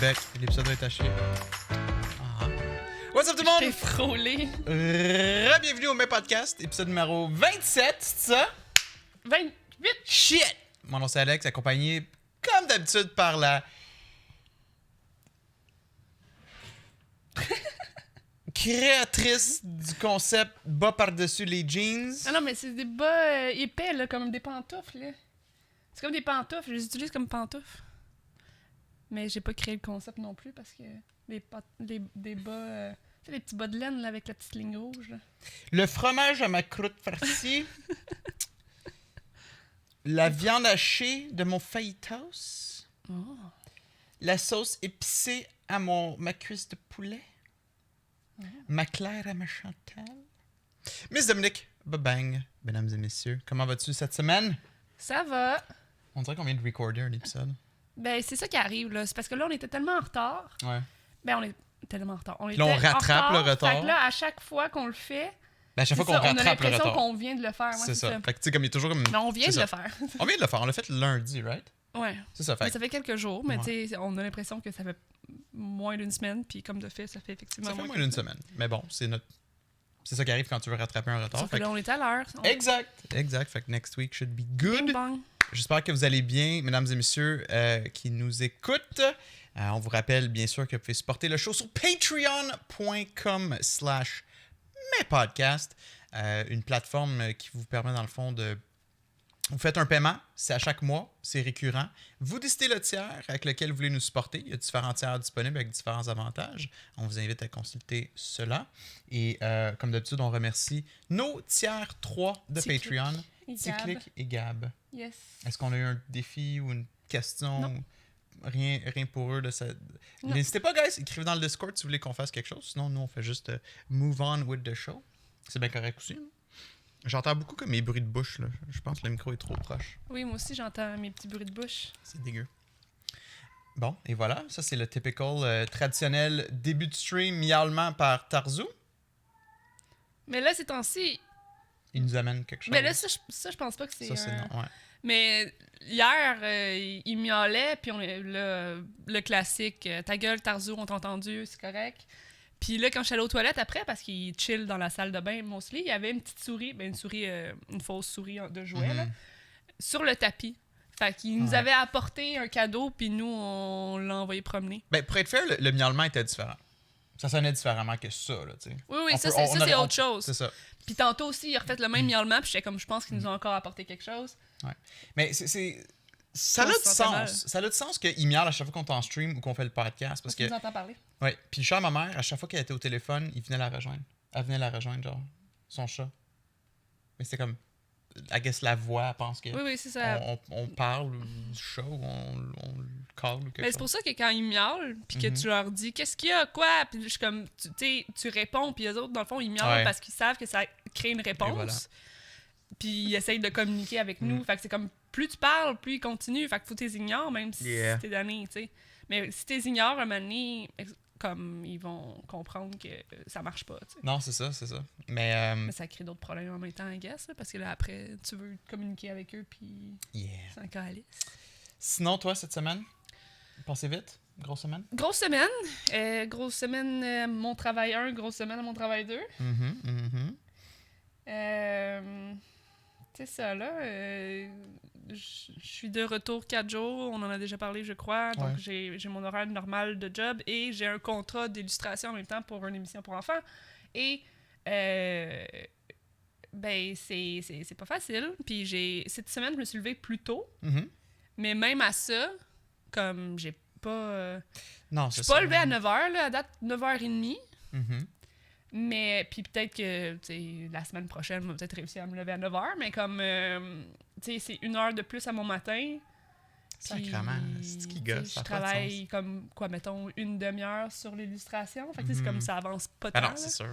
bec. L'épisode va être haché. What's up tout le monde? Je t'ai frôlé. Bienvenue au Mes Podcast, épisode numéro 27, c'est ça? 28. Shit! Mon nom c'est Alex, accompagné comme d'habitude par la... créatrice du concept bas par-dessus les jeans. Ah non, mais c'est des bas épais, là, comme des pantoufles, là. C'est comme des pantoufles, je les utilise comme pantoufles. Mais j'ai pas créé le concept non plus parce que des bas... tu sais, les petits bas de laine, là, avec la petite ligne rouge, là. Le fromage à ma croûte farcie. La viande hachée de mon fajitas. Oh. La sauce épicée à ma cuisse de poulet. Ma Claire à ma Chantal. Miss Dominique, bang, mesdames et messieurs, comment vas-tu cette semaine? Ça va. On dirait qu'on vient de recorder un épisode. Ben, c'est ça qui arrive, là. C'est parce que là, on était tellement en retard. Ouais. Ben, on est tellement en retard. Puis là, on rattrape le retard. Fait que là, à chaque fois qu'on le fait, Ben, à chaque fois qu'on on a rattrape le l'impression retard. qu'on vient de le faire. Ouais, C'est ça. Fait que tu sais, comme il est toujours comme. Mais on vient c'est de ça. le faire. On vient de le faire. On l'a fait lundi, right? Ouais. C'est ça. Fait Mais que ça fait quelques jours, mais Ouais. tu sais, on a l'impression que ça fait moins d'une semaine, puis comme de fait, ça fait effectivement ça fait moins qu'une d'une semaine. Mais bon, c'est ça qui arrive quand tu veux rattraper un retard. Sauf que Fait que- là, on est à l'heure. Exact. Fait que next week should be good. Bing bang. J'espère que vous allez bien, mesdames et messieurs qui nous écoutent. On vous rappelle bien sûr que vous pouvez supporter le show sur patreon.com/mespodcast, une plateforme qui vous permet dans le fond de... Vous faites un paiement, c'est à chaque mois, c'est récurrent. Vous décidez le tiers avec lequel vous voulez nous supporter. Il y a différents tiers disponibles avec différents avantages. On vous invite à consulter cela. Et comme d'habitude, on remercie nos tiers 3 de Ticlic Patreon, et Ticlic et Gab. Yes. Est-ce qu'on a eu un défi ou une question? Non. Rien pour eux. Non. N'hésitez pas, guys, écrivez dans le Discord si vous voulez qu'on fasse quelque chose. Sinon, nous, on fait juste move on with the show. C'est bien correct aussi. Hein? J'entends beaucoup comme mes bruits de bouche. Là. Je pense que le micro est trop proche. Oui, moi aussi, j'entends mes petits bruits de bouche. C'est dégueu. Bon, et voilà. Ça, c'est le typical, traditionnel début de stream miaulement par Tarzou. Mais là, ces temps-ci... Il nous amène quelque chose. Mais là, ça, je pense pas que c'est... Ça, c'est non. Ouais. Mais hier, il miaulait, puis le classique, ta gueule, Tarzou, on t'a entendu, c'est correct. Puis là, quand je suis allée aux toilettes après, parce qu'il chill dans la salle de bain, mostly, il y avait une petite souris, une fausse souris de jouet, là, sur le tapis. Fait qu'il nous avait apporté un cadeau, puis nous, on l'a envoyé promener. Ben, pour être fair, le miaulement était différent. Ça sonnait différemment que ça, là, tu sais. Oui, On ça, peut- c'est, on ça, c'est aurait- autre chose. C'est ça. Puis tantôt aussi, il a refait le même miaulement, puis j'étais comme, je pense qu'ils nous ont encore apporté quelque chose. Mais ça a On du se sentait mal. sens. Ça a du sens qu'il miaule à chaque fois qu'on est en stream ou qu'on fait le podcast. Parce que, Tu nous entends parler. ouais. Puis le chat à ma mère, à chaque fois qu'elle était au téléphone, il venait la rejoindre. Elle venait la rejoindre, genre, son chat. Mais c'est comme, I guess la voix, elle pense que Oui, c'est ça. on parle du chat ou on le call ou quelque Mais c'est pour chose. ça que quand ils miaulent, puis que tu leur dis qu'est-ce qu'il y a, quoi, puis je suis comme, tu sais, tu réponds, puis les autres, dans le fond, ils miaulent Ouais. parce qu'ils savent que ça crée une réponse. Et voilà. Puis ils essayent de communiquer avec nous. Fait que c'est comme, plus tu parles, plus ils continuent. Fait que faut que tu les ignores, même si t'es donné, tu sais. Mais si tu les ignores, à un moment donné, comme, ils vont comprendre que ça marche pas, tu sais. Non, c'est ça. Mais, Mais ça crée d'autres problèmes en même temps, I guess, là, parce que là, après, tu veux communiquer avec eux, puis c'est un calice. Sinon, toi, cette semaine, passez vite? Grosse semaine? Grosse semaine, mon travail 1, grosse semaine à mon travail 2. C'est ça, là. Je suis de retour 4 jours. On en a déjà parlé, je crois. Donc, j'ai mon horaire normal de job et j'ai un contrat d'illustration en même temps pour une émission pour enfants. Et, ben, c'est pas facile. Puis, cette semaine, je me suis levée plus tôt. Mais même à ça, comme j'ai pas... Non, je c'est suis ça. pas levée à 9h, là, à date 9h30. Mhm. Mais, puis peut-être que, tu sais, la semaine prochaine, je vais peut-être réussir à me lever à 9h, mais comme, tu sais, c'est 1 heure de plus à mon matin. Sacrément, c'est qui tu sais, gosse, ça je a pas de travaille sens. comme, quoi, mettons, une demi-heure sur l'illustration. Fait que, tu sais, c'est comme ça avance pas Ah tant. non, c'est sûr. Là.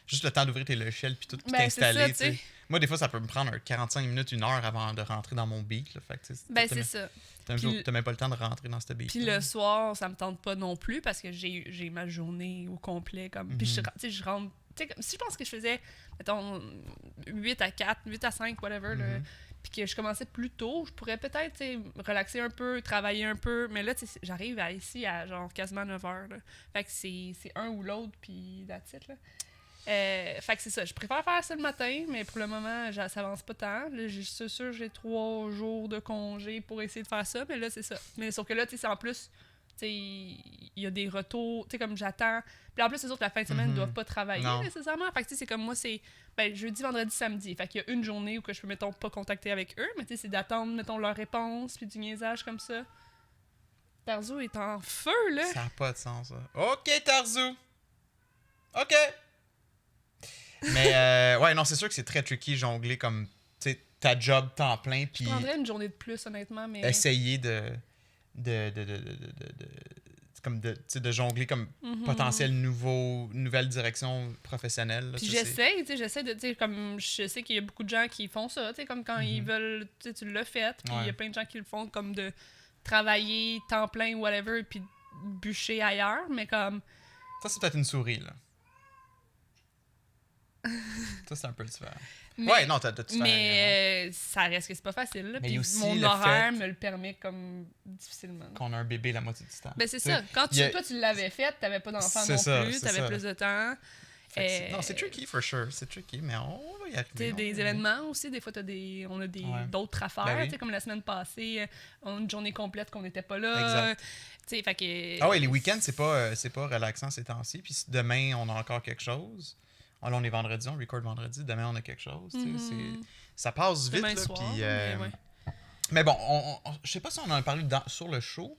Juste le temps d'ouvrir tes logiciels puis tout, puis Ben, c'est ça, t'installer. tu sais. tu sais. Moi, des fois, ça peut me prendre 45 minutes, 1 heure avant de rentrer dans mon beat. Là. Fait que, tu sais, Ben, c'est ça. T'as même pas le temps de rentrer dans ce beat. Puis le soir, ça me tente pas non plus parce que j'ai ma journée au complet. Comme, puis, tu sais, je rentre. Tu sais, si je pense que je faisais, mettons, 8 à 4, 8 à 5, whatever, là, puis que je commençais plus tôt, je pourrais peut-être, tu sais, relaxer un peu, travailler un peu, mais là, tu sais, j'arrive ici à genre quasiment 9 heures, là. Fait que c'est un ou l'autre, puis that's it, là. Fait que c'est ça, je préfère faire ça le matin, mais pour le moment, ça avance pas tant. Là, c'est sûr, j'ai 3 jours de congé pour essayer de faire ça, mais là, c'est ça. Mais sauf que là, tu sais, c'est en plus, tu sais, il y a des retours, tu sais, comme j'attends. Puis en plus, les autres, la fin de semaine, ne doivent pas travailler nécessairement. Fait que tu sais, c'est comme moi, c'est jeudi, vendredi, samedi. Fait qu'il y a une journée où que je peux, mettons, pas contacter avec eux, mais tu sais, c'est d'attendre, mettons, leur réponse, puis du niaisage comme ça. Tarzo est en feu, là. Ça n'a pas de sens, ça. OK, Tarzo! OK! Mais ouais, non, c'est sûr que c'est très tricky jongler comme, tu sais, ta job temps plein, puis Je prendrais une journée de plus, honnêtement, mais... essayer comme tu sais, de jongler comme potentiel nouvelle direction professionnelle. Là, puis ça, j'essaie de, tu sais, comme je sais qu'il y a beaucoup de gens qui font ça, tu sais, comme quand ils veulent, tu l'as fait, puis il y a plein de gens qui le font comme de travailler temps plein ou whatever, puis bûcher ailleurs, mais comme... Ça, c'est peut-être une souris, là. Ça, c'est un peu différent. Mais, ouais, non, t'as tout fait. Mais ça reste que c'est pas facile, là. Mais Puis aussi mon le horaire fait me le permet comme difficilement. Qu'on a un bébé la moitié du temps. Ben c'est ça. Quand toi, tu l'avais fait, t'avais pas d'enfant non plus, t'avais plus de temps. Non, c'est tricky, for sure. C'est tricky, mais on va y arriver. T'sais, des événements aussi, des fois, on a d'autres affaires. Ben oui. Comme la semaine passée, on a une journée complète qu'on n'était pas là. Exact. Fait que, ah oui, les week-ends, c'est pas relaxant ces temps-ci. Puis demain, on a encore quelque chose. Là, on est vendredi, on record vendredi. Demain, on a quelque chose. Ça passe vite. Demain là, soir, puis, ouais. mais bon, je sais pas si on en a parlé sur le show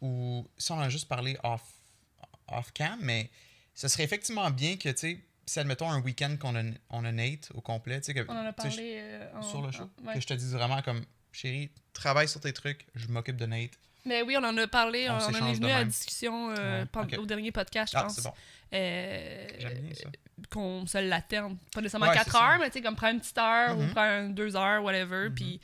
ou si on en a juste parlé off-cam, mais ce serait effectivement bien que, tu sais, si admettons un week-end qu'on a Nate au complet, tu sais, que on en a parlé sur le show, ouais. que je te dise vraiment comme, chérie, travaille sur tes trucs, je m'occupe de Nate. Mais oui, on en a parlé, on en est venu à la discussion au dernier podcast, je pense. C'est bon. J'aime bien ça. Qu'on se l'alterne. Pas nécessairement 4 heures, mais tu sais, comme prendre une petite heure ou prendre 2 heures, whatever, puis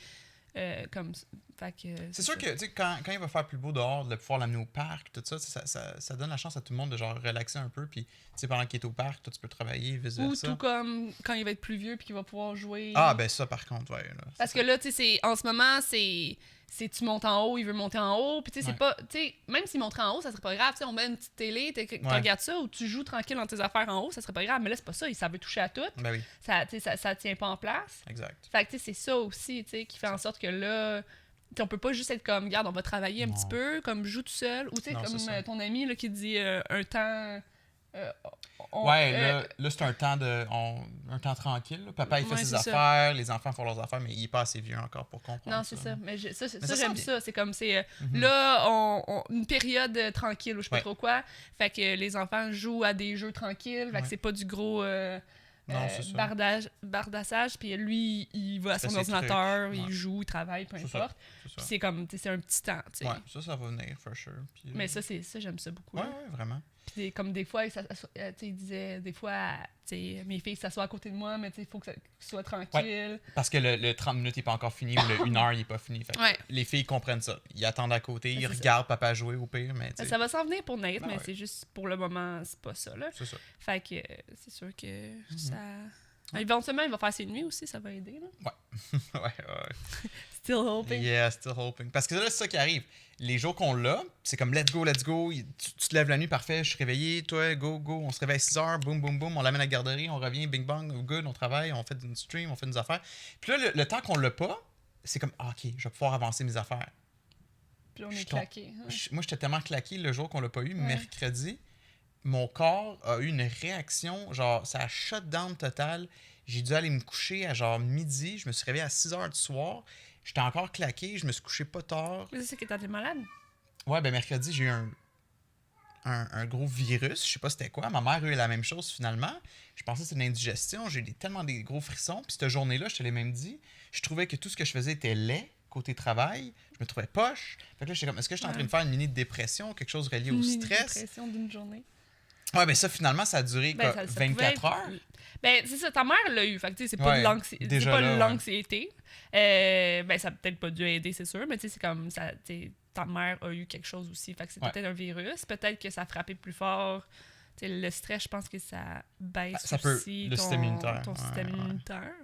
comme... Fait que, c'est sûr que, tu sais, quand il va faire plus beau dehors, de pouvoir l'amener au parc, tout ça, ça donne la chance à tout le monde de genre relaxer un peu, puis, tu sais, pendant qu'il est au parc, toi, tu peux travailler, vice-versa. Ou tout comme quand il va être plus vieux puis qu'il va pouvoir jouer. Ah, ben ça, par contre, ouais. Là, parce que là, tu sais, en ce moment, c'est tu montes en haut, il veut monter en haut, puis tu sais, c'est pas... Tu sais, même s'il monterait en haut, ça serait pas grave, tu sais, on met une petite télé, tu regardes ça, ou tu joues tranquille dans tes affaires en haut, ça serait pas grave, mais là, c'est pas ça, ça veut toucher à tout. Ben oui. Ça tient pas en place. Exact. Fait que, tu sais, c'est ça aussi, tu sais, qui fait en sorte que là... on peut pas juste être comme, regarde, on va travailler un petit peu, comme joue tout seul. Ou tu sais, comme ton ami là, qui dit un temps. Là, c'est un temps tranquille. Là. Papa, il fait ses affaires, les enfants font leurs affaires, mais il est pas assez vieux encore pour comprendre. Non, c'est ça. Mais ça ça j'aime ça. C'est comme, là, une période tranquille ou je sais pas trop quoi. Fait que les enfants jouent à des jeux tranquilles. Fait que c'est pas du gros. Bardassage, puis lui, il va à son ordinateur, il joue, il travaille, peu importe. Puis c'est comme, c'est un petit temps, tu sais. Ouais, ça va venir, for sure. Puis, mais ça, j'aime ça beaucoup. Ouais, vraiment. Puis comme des fois, il disait, des fois, mes filles s'assoient à côté de moi, mais il faut que ça soit tranquille. Ouais, parce que le 30 minutes n'est pas encore fini ou le 1 heure n'est pas fini. Fait les filles comprennent ça. Ils attendent à côté, ils regardent papa jouer au pire. Mais ça va s'en venir pour Nate, mais c'est juste pour le moment, c'est pas ça. Là. C'est ça. Fait que c'est sûr que ça... Éventuellement, il va faire ses nuits aussi, ça va aider. Là. Ouais. Still hoping. Yeah, still hoping. Parce que là, c'est ça qui arrive. Les jours qu'on l'a, c'est comme let's go. Tu te lèves la nuit, parfait, je suis réveillé, toi, go. On se réveille à 6 heures, boum, on l'amène à la garderie, on revient, bing bang, good, on travaille, on fait une stream, on fait des affaires. Puis là, le temps qu'on l'a pas, c'est comme, ok, je vais pouvoir avancer mes affaires. Puis on est claqué. Moi, j'étais tellement claqué le jour qu'on l'a pas eu, mercredi. Mon corps a eu une réaction, genre, ça a shut down total. J'ai dû aller me coucher à genre midi. Je me suis réveillé à 6 heures du soir. J'étais encore claqué, je me suis couché pas tard. Mais c'est que t'étais malade? Ouais, ben mercredi, j'ai eu un gros virus. Je sais pas c'était quoi. Ma mère a eu la même chose finalement. Je pensais que c'était une indigestion. J'ai eu tellement des gros frissons. Puis cette journée-là, je te l'ai même dit, je trouvais que tout ce que je faisais était laid côté travail. Je me trouvais poche. Fait que là, j'étais comme, est-ce que je suis en train de faire une mini-dépression, quelque chose relié au stress? Une dépression d'une journée. Ouais, ben ça, finalement, ça a duré 24 heures. Ben, c'est ça, ta mère l'a eu. Fait que, tu sais, c'est pas de l'anxiété. Ça a peut-être pas dû aider, c'est sûr, mais tu sais, c'est comme ça. Ta mère a eu quelque chose aussi. Fait que c'est peut-être un virus. Peut-être que ça a frappé plus fort. Tu sais, le stress, je pense que ça baisse ça aussi le système immunitaire. ton système immunitaire.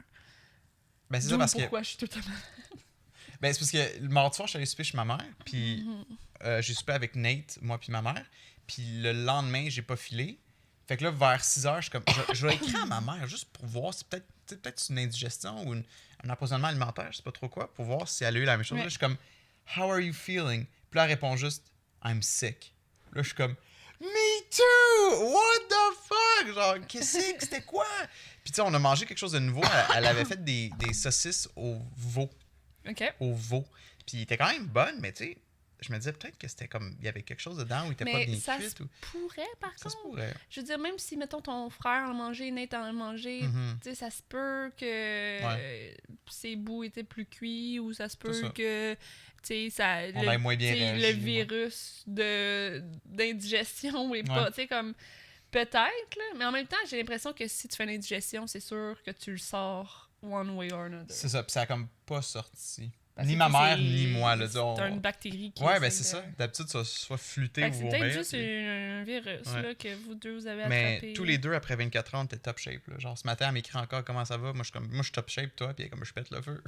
Ben, c'est ça D'où parce que. pourquoi je suis tout le temps... Ben, c'est parce que le mardi soir, je suis allé souper chez ma mère, puis j'ai soupé avec Nate, moi puis ma mère, puis le lendemain, j'ai pas filé. Fait que là, vers 6h, je suis comme. Je vais écrire à ma mère juste pour voir si peut-être c'est une indigestion ou un empoisonnement alimentaire, je sais pas trop quoi, pour voir si elle a eu la même chose. Ouais. Là, je suis comme, How are you feeling? Puis là, elle répond juste, I'm sick. Là, je suis comme, Me too! What the fuck? Genre, qu'est-ce que c'était quoi? Puis tu sais, on a mangé quelque chose de nouveau. Elle avait fait des saucisses au veau. OK. Au veau. Puis il était quand même bonne, mais tu sais, je me disais peut-être que c'était comme. Il y avait quelque chose dedans où il était pas Mais bien ça cuit. se Ou... pourrait, par Ça se contre. pourrait. Je veux dire, même si, mettons, ton frère en a mangé, Nate en a mangé, Mhm. tu sais, ça se peut que ses bouts étaient plus cuits ou ça se peut ça. que, tu sais, ça... On a moins bien tu sais, réagi, le ouais. virus d'indigestion est pas... Ouais. Tu sais, comme... Peut-être, là, mais en même temps, j'ai l'impression que si tu fais l'indigestion, c'est sûr que tu le sors one way or another. C'est ça, puis ça a comme pas sorti. Parce Ni que ma c'est- mère, ni moi. Là, C'est une bactérie qui Ouais, ben essaie c'est de- ça. D'habitude, ça soit flûté Fait ou que c'est vomir. peut-être juste puis- un virus Ouais. là, que vous deux vous avez Mais attrapé. tous les deux, après 24 ans, on était top shape. Là. Genre, ce matin, elle m'écrit encore comment ça va. Moi, je suis top shape, toi, puis elle est comme je pète le feu.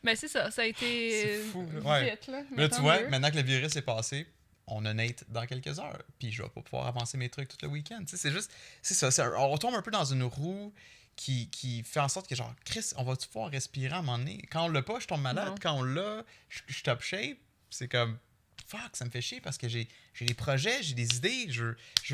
Ben c'est ça, ça a été C'est fou, là. Ouais. vite. Là, Là, tu vois, maintenant que le virus est passé, on a Nate dans quelques heures. Puis je vais pas pouvoir avancer mes trucs tout le week-end. Tu sais, c'est juste. C'est ça. On retombe un peu dans une roue qui fait en sorte que, genre, Chris, on va-tu pouvoir respirer à un moment donné? Quand on l'a pas, je tombe malade. Non. Quand on l'a, je suis top shape. C'est comme. Fuck, ça me fait chier parce que j'ai des projets, j'ai des idées, je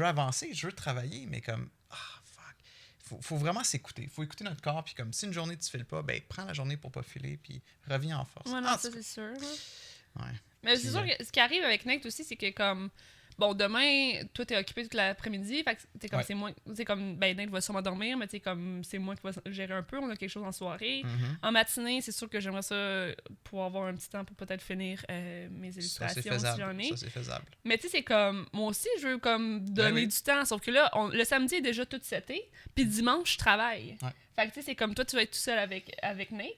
veux avancer, je veux travailler, mais comme. Ah, fuck. Faut vraiment s'écouter. Il faut écouter notre corps. Puis comme si une journée tu files pas, ben prends la journée pour pas filer. Puis reviens en force. Ouais, non, Ah, ça c'est sûr. Là. Ouais. Mais Puis, c'est sûr que ce qui arrive avec Nate aussi, c'est que comme. Bon, demain, toi, t'es occupé toute l'après-midi. Fait que t'es comme, Ouais. c'est moi. C'est comme, ben, Nate va sûrement dormir, mais t'sais, comme, c'est moi qui va gérer un peu. On a quelque chose en soirée. Mhm. En matinée, c'est sûr que j'aimerais ça pouvoir avoir un petit temps pour peut-être finir mes Ça, illustrations c'est si faisable. j'en ai. Ça, c'est faisable. Mais tu sais, c'est comme. Moi aussi, je veux comme donner oui. du temps. Sauf que là, le samedi est déjà tout seté. Puis dimanche, je travaille. Ouais. Fait que tu sais, c'est comme toi, tu vas être tout seul avec Nate.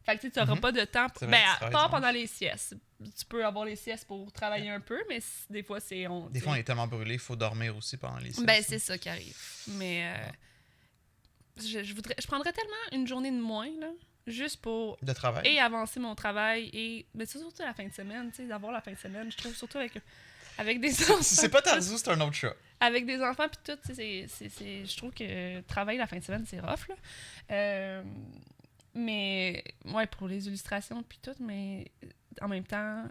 Fait que tu n'auras Mhm. pas de temps. C'est vrai, Ben, tu à travailles part dimanche. pendant les siestes. Tu peux avoir les siestes pour travailler un peu, mais des fois, c'est. Des fois, on est tellement brûlé, il faut dormir aussi pendant les siestes. Ben, c'est ça qui arrive. Mais. Je prendrais tellement une journée de moins, là. Juste pour De travail. et avancer mon travail et mais c'est surtout la fin de semaine, tu sais, d'avoir la fin de semaine, je trouve surtout avec des enfants. Si c'est pas Tarzou, c'est un autre chat. Avec des enfants puis tout, tu sais, je trouve que travailler la fin de semaine, c'est rough là. Mais ouais, pour les illustrations puis tout, mais en même temps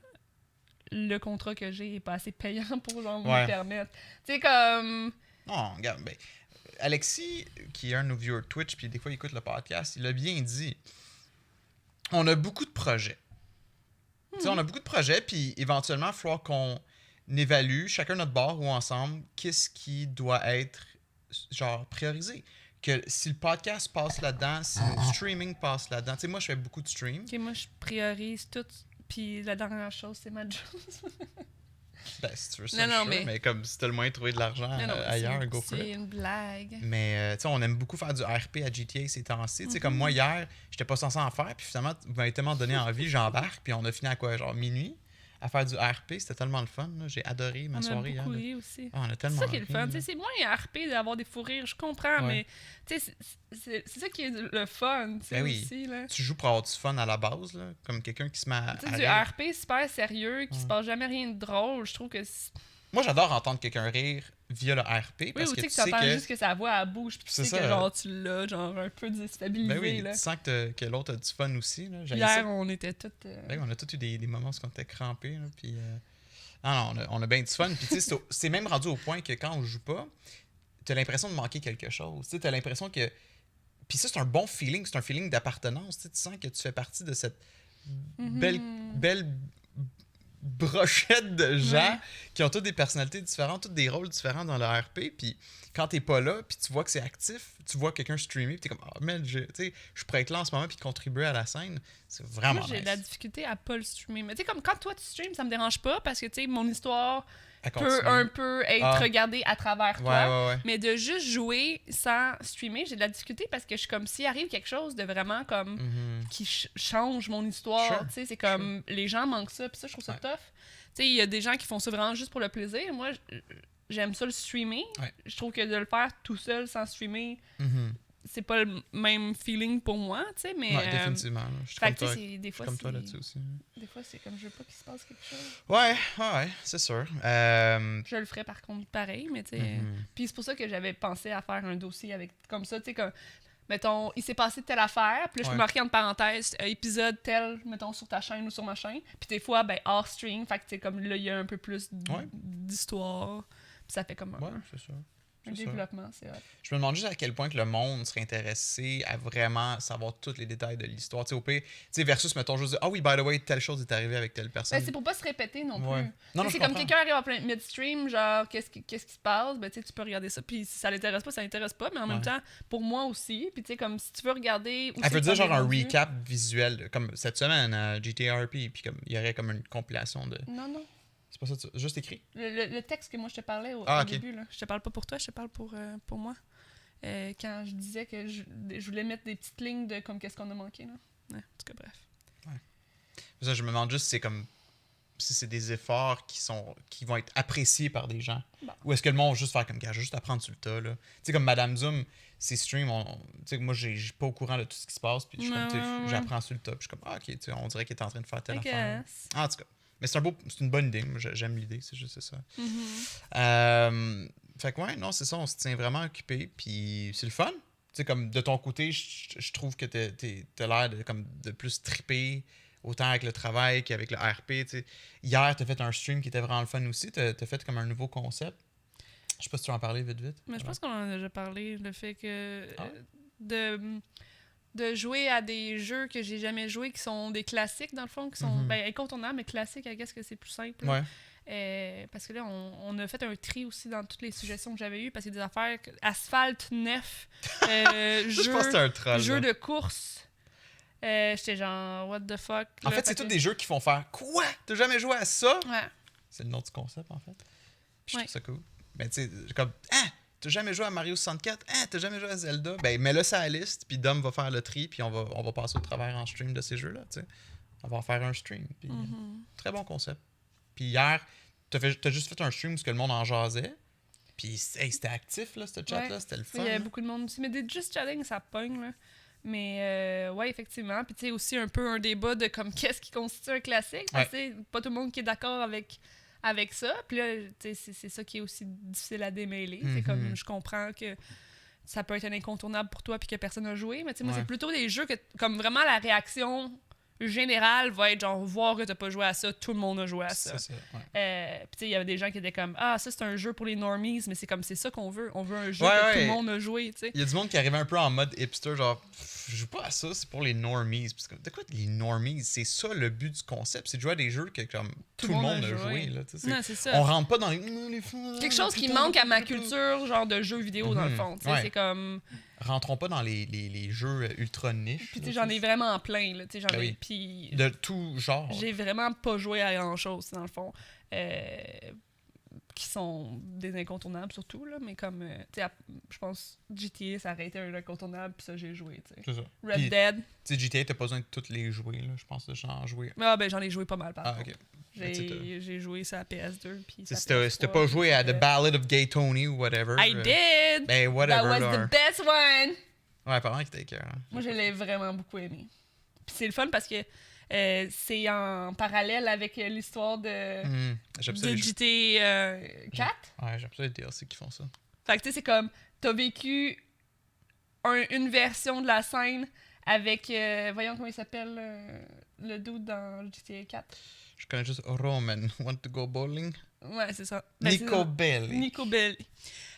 le contrat que j'ai est pas assez payant pour genre Ouais. me permettre. Tu sais comme Non, regarde, ben, Alexis, qui est un de nos viewers Twitch, puis des fois il écoute le podcast, il a bien dit. On a beaucoup de projets. Tu sais, on a beaucoup de projets, puis éventuellement, il va falloir qu'on évalue, chacun notre bord ou ensemble, qu'est-ce qui doit être, genre, priorisé. Que si le podcast passe là-dedans, si le streaming passe là-dedans. Tu sais, moi, je fais beaucoup de stream. OK, moi je priorise tout puis la dernière chose c'est ma job. Ben, si tu veux ça, Non, sure, mais comme si t'as le moyen de trouver de l'argent Non, ailleurs, go for c'est it. une blague. Mais tu sais, on aime beaucoup faire du RP à GTA ces temps-ci. Tu sais, Mhm. comme moi hier, j'étais pas censé en faire, puis finalement, vous m'avez tellement donné envie, j'embarque, puis on a fini à quoi, genre minuit, à faire du RP. C'était tellement le fun. Là. J'ai adoré ma On a soirée hier. beaucoup là. ri aussi. Ah, on a C'est tellement ça qui est le ri, fun. là. Tu sais, c'est moins RP d'avoir des fous rires, je comprends, Ouais. mais tu sais, c'est ça qui est le fun, tu sais, Ben oui. aussi. Là. Tu joues pour avoir du fun à la base, là, comme quelqu'un qui se met à Tu sais, du rire. RP super sérieux, qui se passe jamais rien de drôle, je trouve que... Moi, j'adore entendre quelqu'un rire via le RP, Oui, parce ou que tu tu sais que sais t'entends que... juste que sa voix elle bouge, puis tu C'est sais ça. que genre tu l'as genre un peu déstabilisé, Ben oui, là. tu sens que l'autre a du fun aussi. Là. J'haïs Hier, ça. on était toutes... Ben oui, on a tous eu des moments où on était crampés. Là, puis, non, on a bien du fun. Puis, tu sais, c'est même rendu au point que quand on joue pas, t'as l'impression de manquer quelque chose. Tu sais, t'as l'impression que. Puis ça, c'est un bon feeling, c'est un feeling d'appartenance. Tu sais, tu sens que tu fais partie de cette belle brochette de gens Ouais. qui ont toutes des personnalités différentes, tous des rôles différents dans le RP. Puis quand t'es pas là, puis tu vois que c'est actif, tu vois quelqu'un streamer, puis t'es comme, ah, man, je pourrais être là en ce moment, puis contribuer à la scène. C'est vraiment Moi, j'ai nice. de la difficulté à pas le streamer. Mais tu sais, comme quand toi tu streams, ça me dérange pas, parce que tu sais, mon histoire À peut continuer. un peu être Ah. regardée à travers Ouais, toi. ouais, ouais. Mais de juste jouer sans streamer, j'ai de la difficulté parce que je suis comme s'il arrive quelque chose de vraiment comme Mhm. qui change mon histoire. Sure. Tu sais, c'est comme les gens manquent ça, puis ça, je trouve ça Ouais. tough. Tu sais, il y a des gens qui font ça vraiment juste pour le plaisir. Moi, j'aime ça le streamer. Ouais. Je trouve que de le faire tout seul sans streamer, Mhm. c'est pas le même feeling pour moi, tu sais, mais... Ouais, définitivement. Là. Je suis Fait comme que, tu toi, sais, des fois, comme toi c'est... là-dessus aussi. Des fois, c'est comme, je veux pas qu'il se passe quelque chose. Ouais, c'est sûr. Je le ferais, par contre, pareil, mais tu sais... Mhm. Puis c'est pour ça que j'avais pensé à faire un dossier avec comme ça, tu sais, comme... Mettons, il s'est passé telle affaire, puis là, je peux Ouais. marquer entre parenthèses, épisode tel, mettons, sur ta chaîne ou sur ma chaîne. Puis des fois, ben, hors stream, fait que, tu sais, comme là, il y a un peu plus Ouais. d'histoire. Puis ça fait comme Ouais, un c'est sûr. un C'est ça. développement, c'est vrai. Je me demande juste à quel point que le monde serait intéressé à vraiment savoir tous les détails de l'histoire. Tu sais, au pire, tu sais, versus, mettons, juste dire, ah oui, by the way, telle chose est arrivée avec telle personne. Ben, c'est pour pas se répéter non plus. Ouais. Tu sais, Non, non, c'est je comme comprends. quelqu'un arrive en plein midstream, genre, qu'est-ce qui se passe, ben, tu sais, tu peux regarder ça. Puis si ça l'intéresse pas, ça l'intéresse pas, mais en même Ouais. temps, pour moi aussi. Puis tu sais, comme si tu veux regarder. Elle veut dire genre un rendu... recap visuel, comme cette semaine à GTRP, puis comme il y aurait comme une compilation de. Non, non. C'est pas ça, juste écrit? Le texte que moi je te parlais au Ok. début, là. Je te parle pas pour toi, je te parle pour moi. Quand je disais que je voulais mettre des petites lignes de comme qu'est-ce qu'on a manqué, là. Ouais, en tout cas, bref. Ça, je me demande juste si c'est comme. Si c'est des efforts qui vont être appréciés par des gens. Bon. Ou est-ce que le monde va juste faire comme gars, juste apprendre sur le tas, là. Tu sais, comme Madame Zoom, ses streams, tu sais, moi, j'ai pas au courant de tout ce qui se passe, puis je suis comme, tu sais, Ouais. j'apprends sur le tas, puis je suis comme, ah, ok, tu sais, on dirait qu'il est en train de faire telle I affaire. guess. En tout cas. Mais c'est une bonne idée. Moi, j'aime l'idée, c'est juste ça. Mhm. Fait que ouais, non, c'est ça, on se tient vraiment occupé, puis c'est le fun. Tu sais, comme de ton côté, je trouve que t'as l'air de plus triper, autant avec le travail qu'avec le RP. Tu sais. Hier, t'as fait un stream qui était vraiment le fun aussi. T'as fait comme un nouveau concept. Je sais pas si tu veux en parler vite. Mais je pense qu'on en a déjà parlé, le fait que Ah. de jouer à des jeux que j'ai jamais joués, qui sont des classiques, dans le fond, qui sont Mhm. ben, incontournables, mais classiques, I guess que c'est plus simple. là. Ouais. Parce que là, on a fait un tri aussi dans toutes les suggestions que j'avais eues, parce qu'il y a des affaires, Asphalte 9, Je pense que c'est un troll. jeu là. de course. J'étais genre, what the fuck. En fait, c'est tous des jeux qui font faire quoi? T'as jamais joué à ça? Ouais. C'est le nom du concept, en fait. Puis je Ouais. trouve ça cool. Ben, tu sais, comme, ah, t'as jamais joué à Mario 64? Ah, t'as jamais joué à Zelda? Ben, mets-le sur la liste, puis Dom va faire le tri, puis on va passer au travers en stream de ces jeux-là, tu sais. On va en faire un stream. Puis, Mhm. très bon concept. Puis hier, t'as juste fait un stream où que le monde en jasait. Puis, hey, c'était actif, là, ce chat-là. Ouais. C'était le Il fun. y a là. beaucoup de monde aussi. Mais des just chatting, ça pogne, là. Mais ouais, effectivement. Puis tu sais, aussi un peu un débat de comme qu'est-ce qui constitue un classique. Parce que c'est pas tout le monde qui est d'accord avec ça. Puis là, tu sais, c'est ça qui est aussi difficile à démêler. C'est comme, je comprends que ça peut être un incontournable pour toi puis que personne n'a joué. Mais tu sais, moi, Ouais. c'est plutôt des jeux que, comme vraiment la réaction générale va être genre, voir que t'as pas joué à ça, tout le monde a joué à ça. C'est ça, ouais. Puis tu sais, il y avait des gens qui étaient comme, ah, ça c'est un jeu pour les normies, mais c'est comme, c'est ça qu'on veut. On veut un jeu Ouais, que ouais. tout le monde a joué, tu sais. Il y a du monde qui arrivait un peu en mode hipster, genre, je joue pas à ça, c'est pour les normies. Parce que, de quoi les normies? C'est ça le but du concept, c'est de jouer à des jeux que comme tout le monde a joué. Là, tu sais, Non, c'est ça. on rentre pas dans les. Quelque chose qui manque à ma culture, genre de jeux vidéo, dans le fond. Tu sais, Ouais. c'est comme. Rentrons pas dans les jeux ultra niches. Puis tu là, sais, j'en ai vraiment plein, là. Tu sais, j'en Ben ai. oui. Puis. de tout genre. J'ai vraiment pas joué à grand chose, dans le fond. Qui sont des incontournables, surtout, là. Mais comme. Tu sais, je pense GTA, ça aurait été un incontournable, puis ça, j'ai joué, tu sais. C'est ça. Red Puis, Dead. tu sais, GTA, t'as pas besoin de toutes les jouer, là. Je pense que j'en joué. Ah, ben, j'en ai joué pas mal, par Ah, contre. ok. Mais tu sais, J'ai joué ça à PS2. Puis Si ça t'as pas joué à The Ballad of Gay Tony ou whatever. I did! Ben, That whatever. was là. the best one! Ouais, apparemment qu'il était cœur. Moi, je l'ai vraiment beaucoup aimé. Puis c'est le fun parce que c'est en parallèle avec l'histoire de J'aime ça de les jeux. GTA 4. Ouais, j'aime ça les DLC qui font ça. Fait que tu sais, c'est comme, t'as vécu une version de la scène avec, voyons comment il s'appelle, le dude dans GTA 4. Je connais juste Roman. Want to go bowling? Ouais, c'est ça. Ben, Nico c'est Belli. Nico Belli.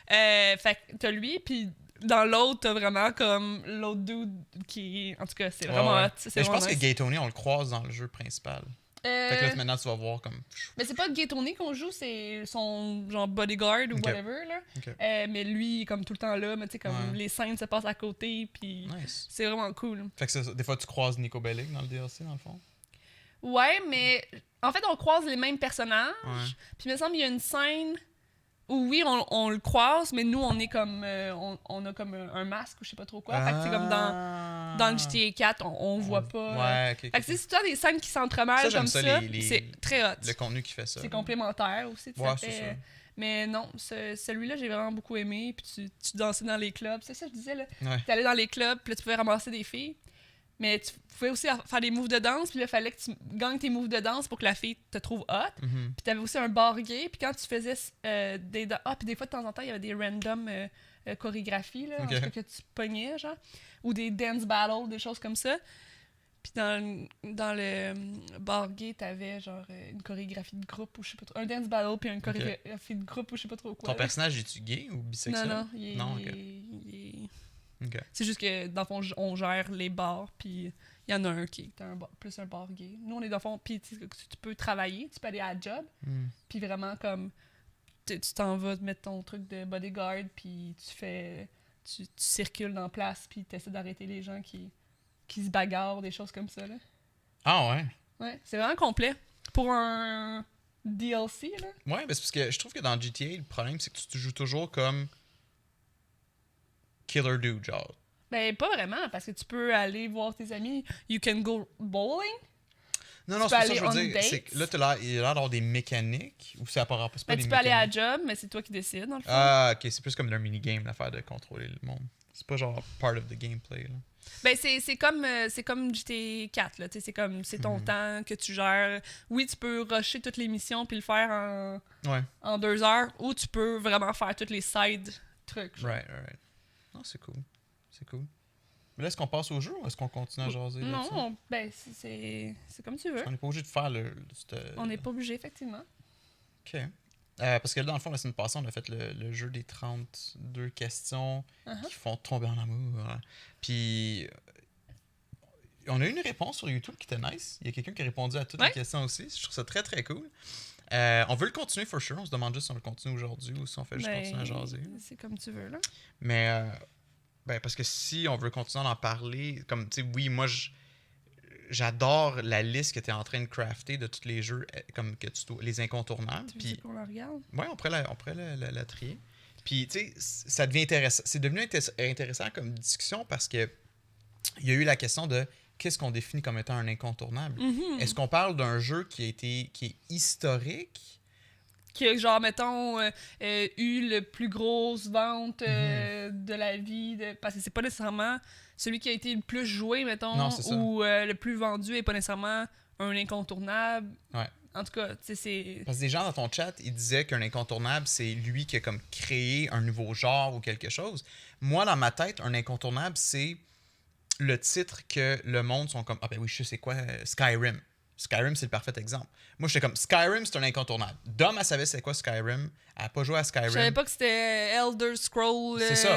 Fait que t'as lui, puis dans l'autre, t'as vraiment comme l'autre dude qui... En tout cas, c'est vraiment Ouais. hot. C'est Mais je pense vraiment que nice. Gay Tony, on le croise dans le jeu principal. Fait que là, maintenant, tu vas voir comme... Mais c'est pas Gay Tony qu'on joue, c'est son genre bodyguard ou Ok. whatever, là. Ok. Mais lui, il est comme tout le temps là, mais tu sais, comme Ouais. les scènes se passent à côté, puis Nice. c'est vraiment cool. Fait que ça, des fois, tu croises Nico Bellic dans le DLC, dans le fond. Ouais, mais en fait, on croise les mêmes personnages, Ouais. puis il me semble qu'il y a une scène où oui, on le croise, mais nous, on est comme... on a comme un masque ou je sais pas trop quoi. Fait que c'est comme dans le GTA 4, on voit pas... Ouais, ok. Fait que tu sais, si tu as des scènes qui s'entremêlent Ça, j'aime comme ça, ça, les- c'est très hot. Le contenu qui fait ça. C'est complémentaire aussi. Ouais, Ça c'est fait... ça. Mais non, celui-là, j'ai vraiment beaucoup aimé. Puis tu dansais dans les clubs. C'est ça que je disais, là. Ouais. Tu allais dans les clubs, puis là, tu pouvais ramasser des filles. Mais tu pouvais aussi faire des moves de danse, puis là, il fallait que tu gagnes tes moves de danse pour que la fille te trouve hot. Mhm. Puis t'avais aussi un bar gay, puis quand tu faisais puis des fois, de temps en temps, il y avait des random chorégraphies, là, Ok. en tout cas, que tu pognais, genre. Ou des dance battles, des choses comme ça. Puis dans le bar gay, t'avais genre une chorégraphie de groupe ou je sais pas trop. Un dance battle, puis une chorégraphie de groupe ou je sais pas trop quoi. Ton là. personnage, est-tu gay ou bisexuel? Non, il Non, ok. est- Ok. C'est juste que, dans le fond, on gère les bars, puis il y en a un qui est plus un bar gay. Nous, on est dans le fond, puis tu peux travailler, tu peux aller à la job, Hmm. puis vraiment, comme, tu t'en vas te mettre ton truc de bodyguard, puis tu circules dans la place, puis tu essaies d'arrêter les gens qui se bagarrent, des choses comme ça, là. Ah ouais. Ouais, c'est vraiment complet. Pour un DLC, là. Ouais, parce que je trouve que dans GTA, le problème, c'est que tu joues toujours comme Killer Dude, genre. Ben, pas vraiment, parce que tu peux aller voir tes amis. You can go bowling. Non, Tu non, peux c'est pas ça aller que je veux on dire. C'est que là, il a l'air d'avoir des mécaniques, ou c'est à part, c'est pas Ben, des tu peux aller à la mécaniques. job, mais c'est toi qui décides, dans le fond. Ah, ok, c'est plus comme un minigame, l'affaire de contrôler le monde. C'est pas genre part of the gameplay, là. Ben, c'est comme GTA 4, là. Tu sais, c'est ton Mhm. temps que tu gères. Oui, tu peux rusher toutes les missions puis le faire Ouais, en 2 heures, ou tu peux vraiment faire tous les side trucs. genre. right. Non, c'est cool. C'est cool. Mais là, est-ce qu'on passe au jeu ou est-ce qu'on continue à jaser là-dessus? Non, ben, c'est comme tu veux. On n'est pas obligé de faire On n'est pas obligé, effectivement. Ok. Parce que là, dans le fond, la semaine passée, on a fait le jeu des 32 questions Uh-huh. qui font tomber en amour. Hein. Puis, on a eu une réponse sur YouTube qui était nice. Il y a quelqu'un qui a répondu à toutes Ouais. les questions aussi. Je trouve ça très, très cool. On veut le continuer, for sure. On se demande juste si on le continue aujourd'hui ou si on fait juste Ben, continuer à jaser. c'est comme tu veux, là. Mais, parce que si on veut continuer à en parler, comme, tu sais, oui, moi, j'adore la liste que tu es en train de crafter de tous les jeux, comme que les incontournables. Tu veux Puis, qu'on la regarde? ouais, on pourrait la trier. Puis, tu sais, ça devient intéressant. C'est devenu intéressant comme discussion parce que il y a eu la question de qu'est-ce qu'on définit comme étant un incontournable. Mhm. Est-ce qu'on parle d'un jeu qui est historique? Qui a, genre, mettons, eu le plus grosse vente de la vie. Parce que c'est pas nécessairement celui qui a été le plus joué, mettons, Non, c'est ça. ou le plus vendu est pas nécessairement un incontournable. Ouais. En tout cas, tu sais, c'est... Parce que des gens dans ton chat, ils disaient qu'un incontournable, c'est lui qui a comme créé un nouveau genre ou quelque chose. Moi, dans ma tête, un incontournable, c'est le titre que le monde sont comme « Ah ben oui, je sais c'est quoi, Skyrim ». Skyrim, c'est le parfait exemple. Moi, j'étais comme Skyrim, c'est un incontournable. Dom, elle savait c'est quoi Skyrim. Elle n'a pas joué à Skyrim. Je savais pas que c'était Elder Scroll. C'est ça.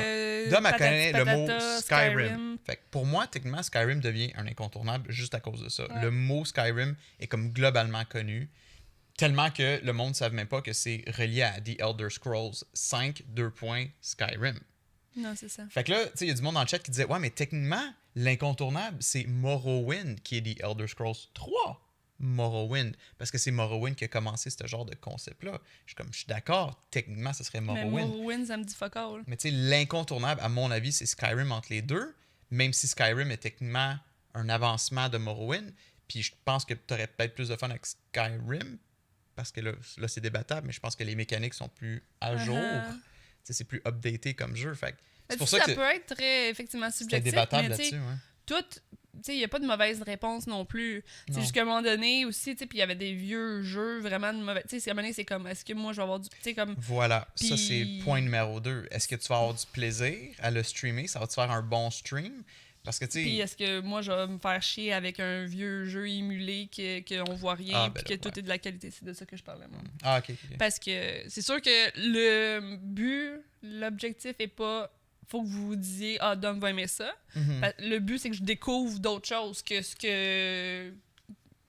Dom, elle connaît le mot patata, Skyrim. Fait que pour moi, techniquement, Skyrim devient un incontournable juste à cause de ça. Ouais. Le mot Skyrim est comme globalement connu, tellement que le monde ne savait même pas que c'est relié à The Elder Scrolls 5, Skyrim. Non, c'est ça. Fait que là, tu sais, il y a du monde dans le chat qui disait « Ouais, mais techniquement, l'incontournable, c'est Morrowind qui est The Elder Scrolls 3. Morrowind. Parce que c'est Morrowind qui a commencé ce genre de concept-là. Je suis d'accord, techniquement, ce serait Mais Morrowind. Morrowind, ça me dit fuck all. Mais tu sais, l'incontournable, à mon avis, c'est Skyrim entre les deux, même si Skyrim est techniquement un avancement de Morrowind. Puis je pense que tu aurais peut-être plus de fun avec Skyrim, parce que là c'est débattable, mais je pense que les mécaniques sont plus à jour. Uh-huh. Tu sais, c'est plus updaté comme jeu. Fait que c'est Mais pour ça ça que peut être très, effectivement, c'est subjectif. débattable Mais tu sais, là-dessus. Ouais. tout, tu sais, il n'y a pas de mauvaise réponse non plus. C'est Non. juste qu'à un moment donné aussi, tu sais, puis il y avait des vieux jeux vraiment de mauvais. Tu sais, à un moment donné, c'est comme, est-ce que moi je vais avoir du. Tu sais, comme. Voilà, ça Puis- c'est le point numéro 2. Est-ce que tu vas avoir du plaisir à le streamer? Ça va te faire un bon stream? Parce que tu Puis sais. est-ce que moi je vais me faire chier avec un vieux jeu émulé qu'on voit rien, Ah, ben puis que là, tout est de la qualité? C'est de ça que je parlais, moi. Ah, ok. Parce que c'est sûr que le but, l'objectif est pas. Faut que vous vous disiez, ah, Dom va aimer ça. Mhm. Le but, c'est que je découvre d'autres choses que ce que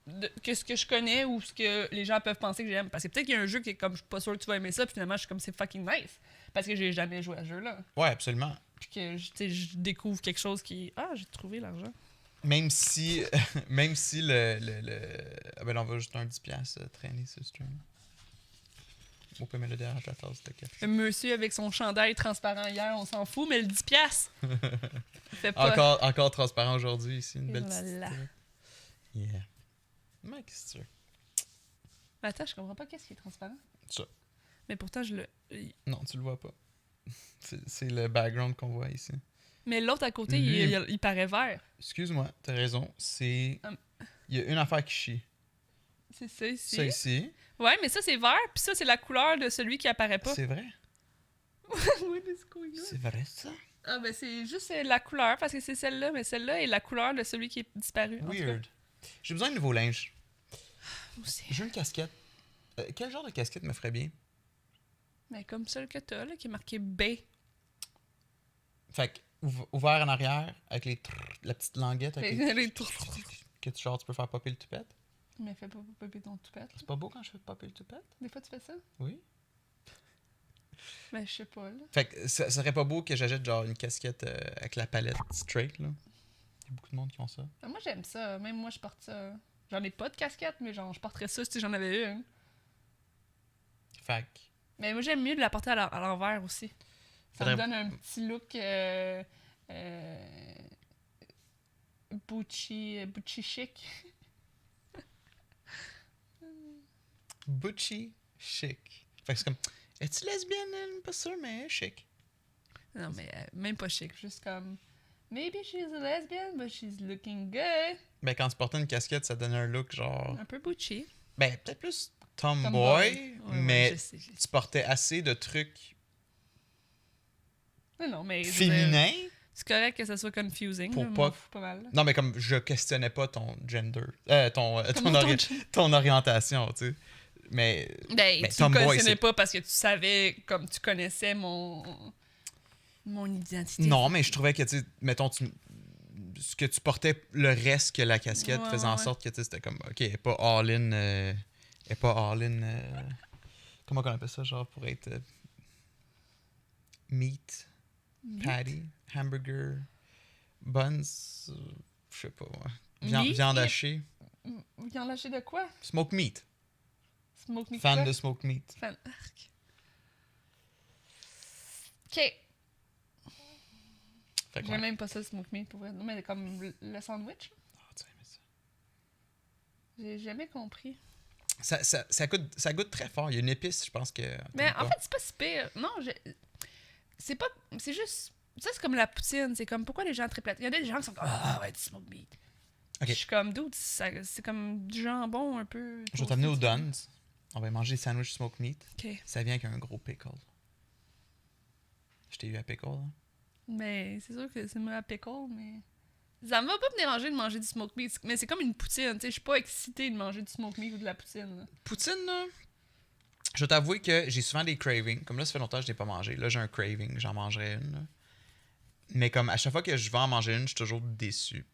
je connais ou ce que les gens peuvent penser que j'aime. Parce que peut-être qu'il y a un jeu qui est comme, je suis pas sûr que tu vas aimer ça, puis finalement, je suis comme, c'est fucking nice. Parce que j'ai jamais joué à ce jeu-là. Ouais, absolument. Puis que, tu sais, je découvre quelque chose qui. Ah, j'ai trouvé l'argent. Même si, même si Ah ben là, on va juste un 10$ traîner sur le stream. On peut mettre le derrière ta tasse de café. Le monsieur avec son chandail transparent hier, on s'en fout, mais le 10$, fait pas. Encore transparent aujourd'hui ici, une belle Oh là petite. là. Yeah. Mais qu'est-ce que tu veux? Mais attends, je comprends pas qu'est-ce qui est transparent. Ça. Mais pourtant, je le... Non, tu le vois pas. C'est le background qu'on voit ici. Mais l'autre à côté, Lui. il paraît vert. Excuse-moi, t'as raison. C'est... Il y a une affaire qui chie. C'est ça ici. Ça ici. Ouais, mais ça, c'est vert, puis ça, c'est la couleur de celui qui apparaît pas. C'est vrai? What is going on? C'est vrai, ça? Ah, ben c'est juste la couleur, parce que c'est celle-là, mais celle-là est la couleur de celui qui est disparu. en tout cas. Weird. J'ai besoin de nouveau linge. Moi aussi. J'ai une casquette. Quel genre de casquette me ferait bien? Mais comme celle que t'as, là, qui est marquée B. Fait que, ouvert en arrière, avec la petite languette. Avec que genre, tu peux faire popper le toupette. Mais fais pas popper ton toupette. C'est pas beau quand je fais popper le toupette? Des fois, tu fais ça? Oui. Mais je sais pas, là. Fait que ça serait pas beau que j'achète genre une casquette avec la palette straight, là. Il y a beaucoup de monde qui ont ça. Mais moi, j'aime ça. Même moi, je porte ça. J'en ai pas de casquette, mais genre, je porterais ça si j'en avais une. Fait que... Mais moi, j'aime mieux de la porter à l'envers aussi. Ça me Faudrait- donne un petit look Gucci chic. Butchie chic. Fait que c'est comme... Es-tu lesbienne? Pas sûr, mais chic. Non, mais même pas chic. Juste comme... Maybe she's a lesbian, but she's looking good. Ben, quand tu portais une casquette, ça donnait un look genre... Un peu Gucci. Ben, peut-être plus Tomboy. tomboy, Ouais, mais je sais. tu portais assez de trucs Non, mais... je veux dire, féminins. c'est correct que ça soit confusing. Pour là, pas- m'en fous pas mal. Là. Non, mais comme je questionnais pas ton gender, ton Comment orientation, tu sais. Mais Ben, Ben, tu le tomboy, questionnais c'est- pas parce que tu savais, comme tu connaissais mon identité. non, mais je trouvais que, tu sais, mettons, ce que tu portais, le reste que la casquette Ouais, faisait en ouais. sorte que, tu sais, c'était comme, ok, elle est pas all-in, comment on appelle ça, genre, pour être meat, patty, hamburger, buns, je sais pas, ouais. Meat, Viande et- hachée, Viande lâché de quoi? smoke meat, Smoke meat fan quoi? de smoke meat. Fan. Arc. Ok. Fait que, J'aime ouais. même pas ça, le smoke meat, pour vrai. Non, mais comme le sandwich, là. Ah, tu aimais ça. J'ai jamais compris. Ça goûte très fort. Il y a une épice, je pense que. Mais t'aimes en pas. fait, c'est pas si pire. Non, c'est pas... C'est juste... Ça, c'est comme la poutine. C'est comme, pourquoi les gens triplent? Il y a des gens qui sont comme, ah, ouais, du smoke meat. Ok. Je suis comme, dude, c'est comme du jambon un peu... Je vais t'amener au Duns. On va manger des sandwichs smoke meat. Ok. Ça vient avec un gros pickle. Je t'ai eu à pickle, hein? Mais c'est sûr que c'est moi à pickle, mais... Ça me va pas me déranger de manger du smoke meat, mais c'est comme une poutine, tu sais. Je suis pas excitée de manger du smoke meat ou de la poutine, là. Poutine, là, je vais t'avouer que j'ai souvent des cravings. Comme là, ça fait longtemps que je n'ai pas mangé. Là, j'ai un craving, j'en mangerai une. Là. Mais comme à chaque fois que je vais en manger une, je suis toujours déçu.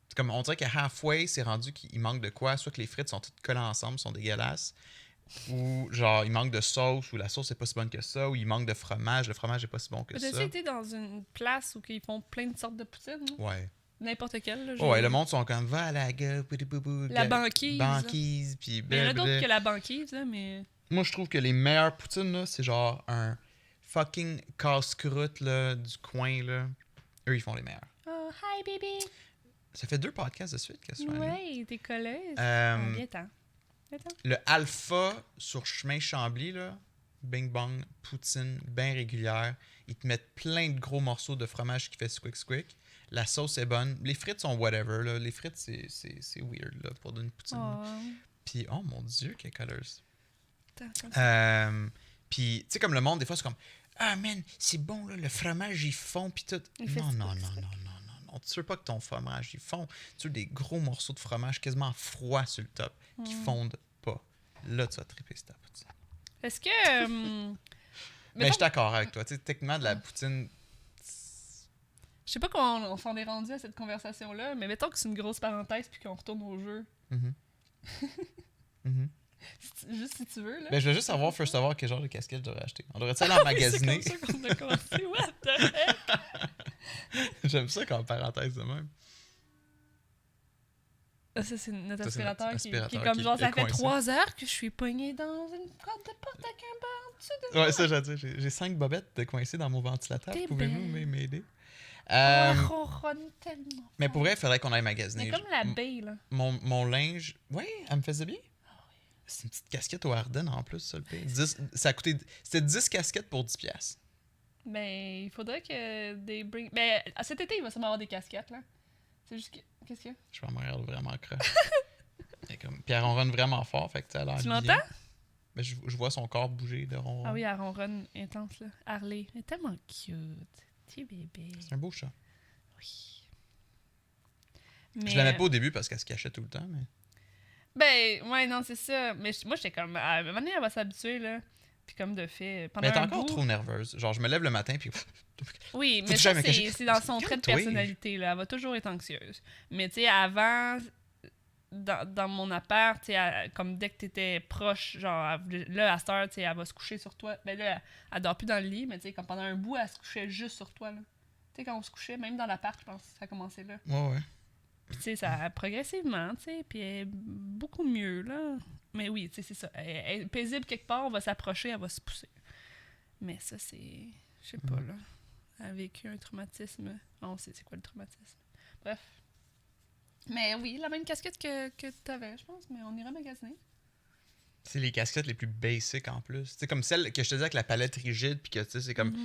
C'est comme, on dirait qu'à halfway, c'est rendu qu'il manque de quoi. Soit que les frites sont toutes collées ensemble, sont dégueulasses. Ou genre, il manque de sauce, ou la sauce n'est pas si bonne que ça. Ou il manque de fromage, le fromage n'est pas si bon que T'as-tu ça. été dans une place où ils font plein de sortes de poutines, là? Ouais. N'importe quelle, là. Ouais, le monde sont comme, va à la gueule, La banquise. Banquise, puis Mais il y en a d'autres blablabla. que la banquise, là, mais... Moi, je trouve que les meilleures poutines, là, c'est genre un fucking casse-croûte là, du coin. Là. Eux, ils font les meilleurs. Oh, hi, baby! Ça fait 2 podcasts de suite que je fais. Ouais, t'es colleuse. Euh, Viens-t'en. Viens-t'en. Le Alpha sur chemin Chambly, là, Bing Bong, poutine, bien régulière. Ils te mettent plein de gros morceaux de fromage qui fait squick squick. La sauce est bonne. Les frites sont whatever. Là. Les frites, c'est weird là, pour une poutine. Oh. Puis, oh mon Dieu, quel colors. Attends, comme ça. Puis, tu sais, comme le monde, des fois, c'est comme ah, man, c'est bon, là, le fromage, il fond, puis tout. Il fait Non, non, squick, non, squick. non, non, non, non. Tu veux pas que ton fromage, il fond. Tu veux des gros morceaux de fromage quasiment froids sur le top, qui fondent pas. Là, tu vas triper sur ta poutine. Est-ce que... Mais je mettons- suis d'accord avec toi. Tu sais, techniquement, de la poutine. Je sais pas comment on s'en est rendu à cette conversation-là, mais mettons que c'est une grosse parenthèse puis qu'on retourne au jeu. Mhm. Mhm. Juste si tu veux, là. Ben, je veux juste savoir, first of all, quel genre de casquette je devrais acheter. On devrait-tu aller en magasiner? C'est comme ça qu'on a commencé. What the heck? J'aime ça comme parenthèse de même. Ah, ça, c'est notre Ça, c'est notre aspirateur, qui est aspirateur comme qui genre, est ça fait coincé. 3 heures que je suis poignée dans une porte de porte avec un banc en dessous de Ouais, ça, j'ai dit. J'ai 5 bobettes de coincées dans mon ventilateur. T'es Pouvez-vous belle. m'aider? On ronronne tellement. Mais pour vrai, il faudrait qu'on aille magasiner. Mais comme la baie, là. Mon linge, ouais, elle me faisait bien. C'est une petite casquette au Ardennes en plus, ça le pire. Ça a coûté. C'était 10 casquettes pour 10$. Ben, il faudrait que des bring. Ben, cet été, il va sûrement avoir des casquettes, là. C'est juste que. Qu'est-ce qu'il y a? Je vais me regarder vraiment croche. Puis elle ronronne vraiment fort, fait que ça a l'air Tu bien. l'entends? Ben, je vois son corps bouger de ronron. Ah oui, elle ronronne intense, là. Harley. Elle est tellement cute. Petit bébé. C'est un beau chat. Oui. Mais, Je l'aimais pas au début parce qu'elle se cachait tout le temps, mais. Ben, ouais, non, c'est ça. Mais moi, j'étais comme. À un moment donné, elle va s'habituer, là. Puis comme de fait. Pendant Mais elle est un encore bout- trop nerveuse. Genre, je me lève le matin, puis. Oui, Faut mais que ça, j'aille me cacher. c'est dans son trait de Calme-toi. personnalité, là. Elle va toujours être anxieuse. Mais, tu sais, avant, dans mon appart, tu sais, comme dès que t'étais proche, genre, là, à cette heure, tu sais, elle va se coucher sur toi. Ben là, elle dort plus dans le lit, mais tu sais, comme pendant un bout, elle se couchait juste sur toi, là. Tu sais, quand on se couchait, même dans l'appart, je pense, ça commençait là. Ouais. Puis, tu sais, ça progressivement, tu sais, puis elle est beaucoup mieux, là. Mais oui, tu sais, c'est ça. Elle est paisible quelque part, on va s'approcher, elle va se pousser. Mais ça, c'est... Je sais pas, là. Elle a vécu un traumatisme. On sait c'est quoi le traumatisme. Bref. Mais oui, la même casquette que t'avais, je pense, mais on ira magasiner. C'est les casquettes les plus basiques en plus. C'est comme celle que je te disais avec la palette rigide, puis que tu sais, c'est comme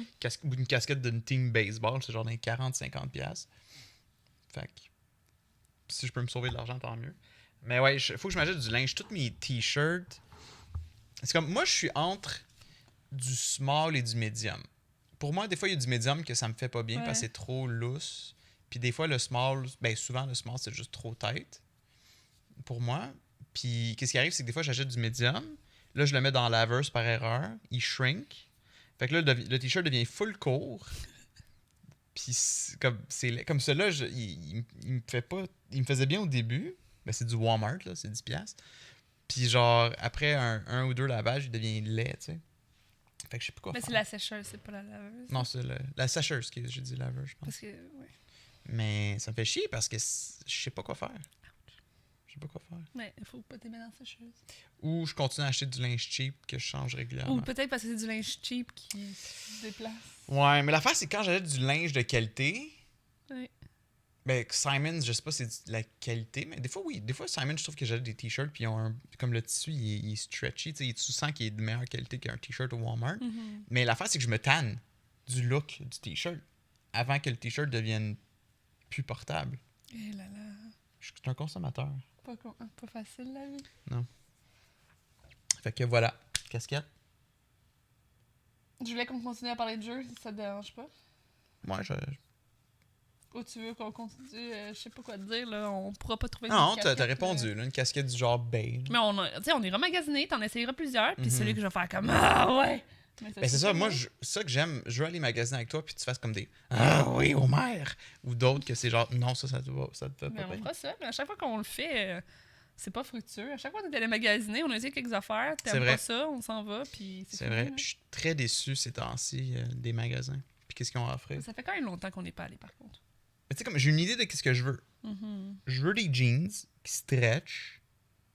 une casquette d'une team baseball, c'est genre dans les 40-50$. Fait que si je peux me sauver de l'argent, tant mieux. Mais ouais, faut que je m'achète du linge. Tous mes t-shirts. C'est comme moi, je suis entre du small et du medium. Pour moi, des fois, il y a du medium que ça me fait pas bien parce que c'est trop lousse. Puis des fois, le small, ben souvent, le small, c'est juste trop tight. Pour moi. Puis qu'est-ce qui arrive, c'est que des fois, j'achète du medium. Là, je le mets dans la laveuse par erreur. Il shrink. Fait que là, le t-shirt devient full court. Puis comme cela, il me fait pas. Il me faisait bien au début. Ben, c'est du Walmart, là, c'est 10$. Puis genre, après un ou deux lavages, il devient laid, tu sais. Fait que je sais pas quoi Mais faire. c'est la sécheuse, c'est pas la laveuse. Non, c'est la sécheuse que j'ai dit laveuse, je pense. Parce que, ouais. Mais ça me fait chier parce que je sais pas quoi faire. Je sais pas quoi faire. Mais il faut pas t'aimer dans la sécheuse. Ou je continue à acheter du linge cheap que je change régulièrement. Ou peut-être parce que c'est du linge cheap qui se déplace. Ouais, mais l'affaire, c'est que quand j'achète du linge de qualité, Oui. ben Simons, je sais pas si c'est de la qualité, mais des fois, oui. Des fois, Simons, je trouve que j'achète des t-shirts, puis ils ont comme le tissu, il est stretchy. Tu sens qu'il est de meilleure qualité qu'un t-shirt au Walmart. Mm-hmm. Mais l'affaire, c'est que je me tanne du look du t-shirt avant que le t-shirt devienne plus portable. Eh là là. Je suis un consommateur. Pas facile, la vie. Fait que voilà, casquette. Je voulais qu'on continue à parler de jeux, si ça te dérange pas. Ouais, Ou tu veux qu'on continue, je sais pas quoi te dire, là, on pourra pas trouver non, une t'as casquette, répondu, là, une casquette du genre beige. Mais on ira magasiner, t'en essayeras plusieurs, puis Mhm. celui que je vais faire comme Ah ouais! Mais Ben c'est ça, moi, ça que j'aime, je veux aller magasiner avec toi, puis tu fasses comme des Ah oui, Homer! Ou d'autres que c'est genre Non, ça te fait Mais pas on bien. fera ça, mais à chaque fois qu'on le fait, c'est pas fructueux. À chaque fois qu'on est allé magasiner, on a essayé quelques affaires, C'est t'aimes vrai. pas ça, on s'en va, puis C'est fini, vrai, là. je suis très déçu ces temps-ci des magasins. Puis qu'est-ce qu'ils ont offert. Ça fait quand même longtemps qu'on n'est pas allé, par contre. Mais tu sais, comme j'ai une idée de ce que je veux. Mhm. Je veux des jeans qui stretch,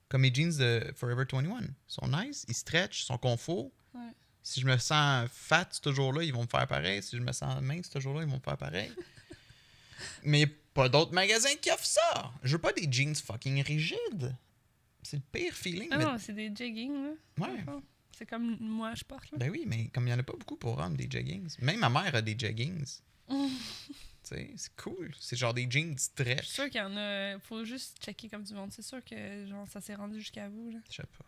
comme les jeans de Forever 21. Ils sont nice, ils stretch, ils sont confort. Ouais. Si je me sens fat ce jour-là, ils vont me faire pareil. Si je me sens mince ce jour-là, ils vont me faire pareil. Mais pas d'autres magasins qui offrent ça. Je veux pas des jeans fucking rigides. C'est le pire feeling. Ah mais- non, c'est des jeggings, là. Ouais. C'est comme moi, je porte, là. Ben oui, mais comme il y en a pas beaucoup pour hommes, des jeggings. Même ma mère a des jeggings. Tu sais, c'est cool. C'est genre des jeans Je suis stretch. sûre qu'il y en a. Faut juste checker comme du monde. C'est sûr que genre ça s'est rendu jusqu'à vous, là. Je sais pas.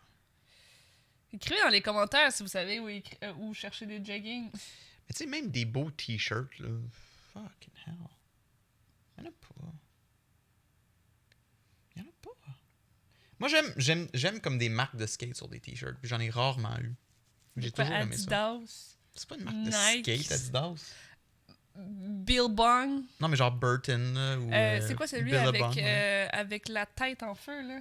Écrivez dans les commentaires si vous savez où chercher des jeggings. Mais tu sais, même des beaux t-shirts, là. Fucking hell. Il y en a pas. Il y en a pas. Moi, j'aime comme des marques de skate sur des t-shirts. Puis j'en ai rarement eu. J'ai Quoi, toujours aimé ça. Adidas, C'est pas une marque Nike. de skate, Adidas. Billabong. Non, mais genre Burton, là, ou C'est quoi celui Billabong, avec, ouais. avec la tête en feu, là?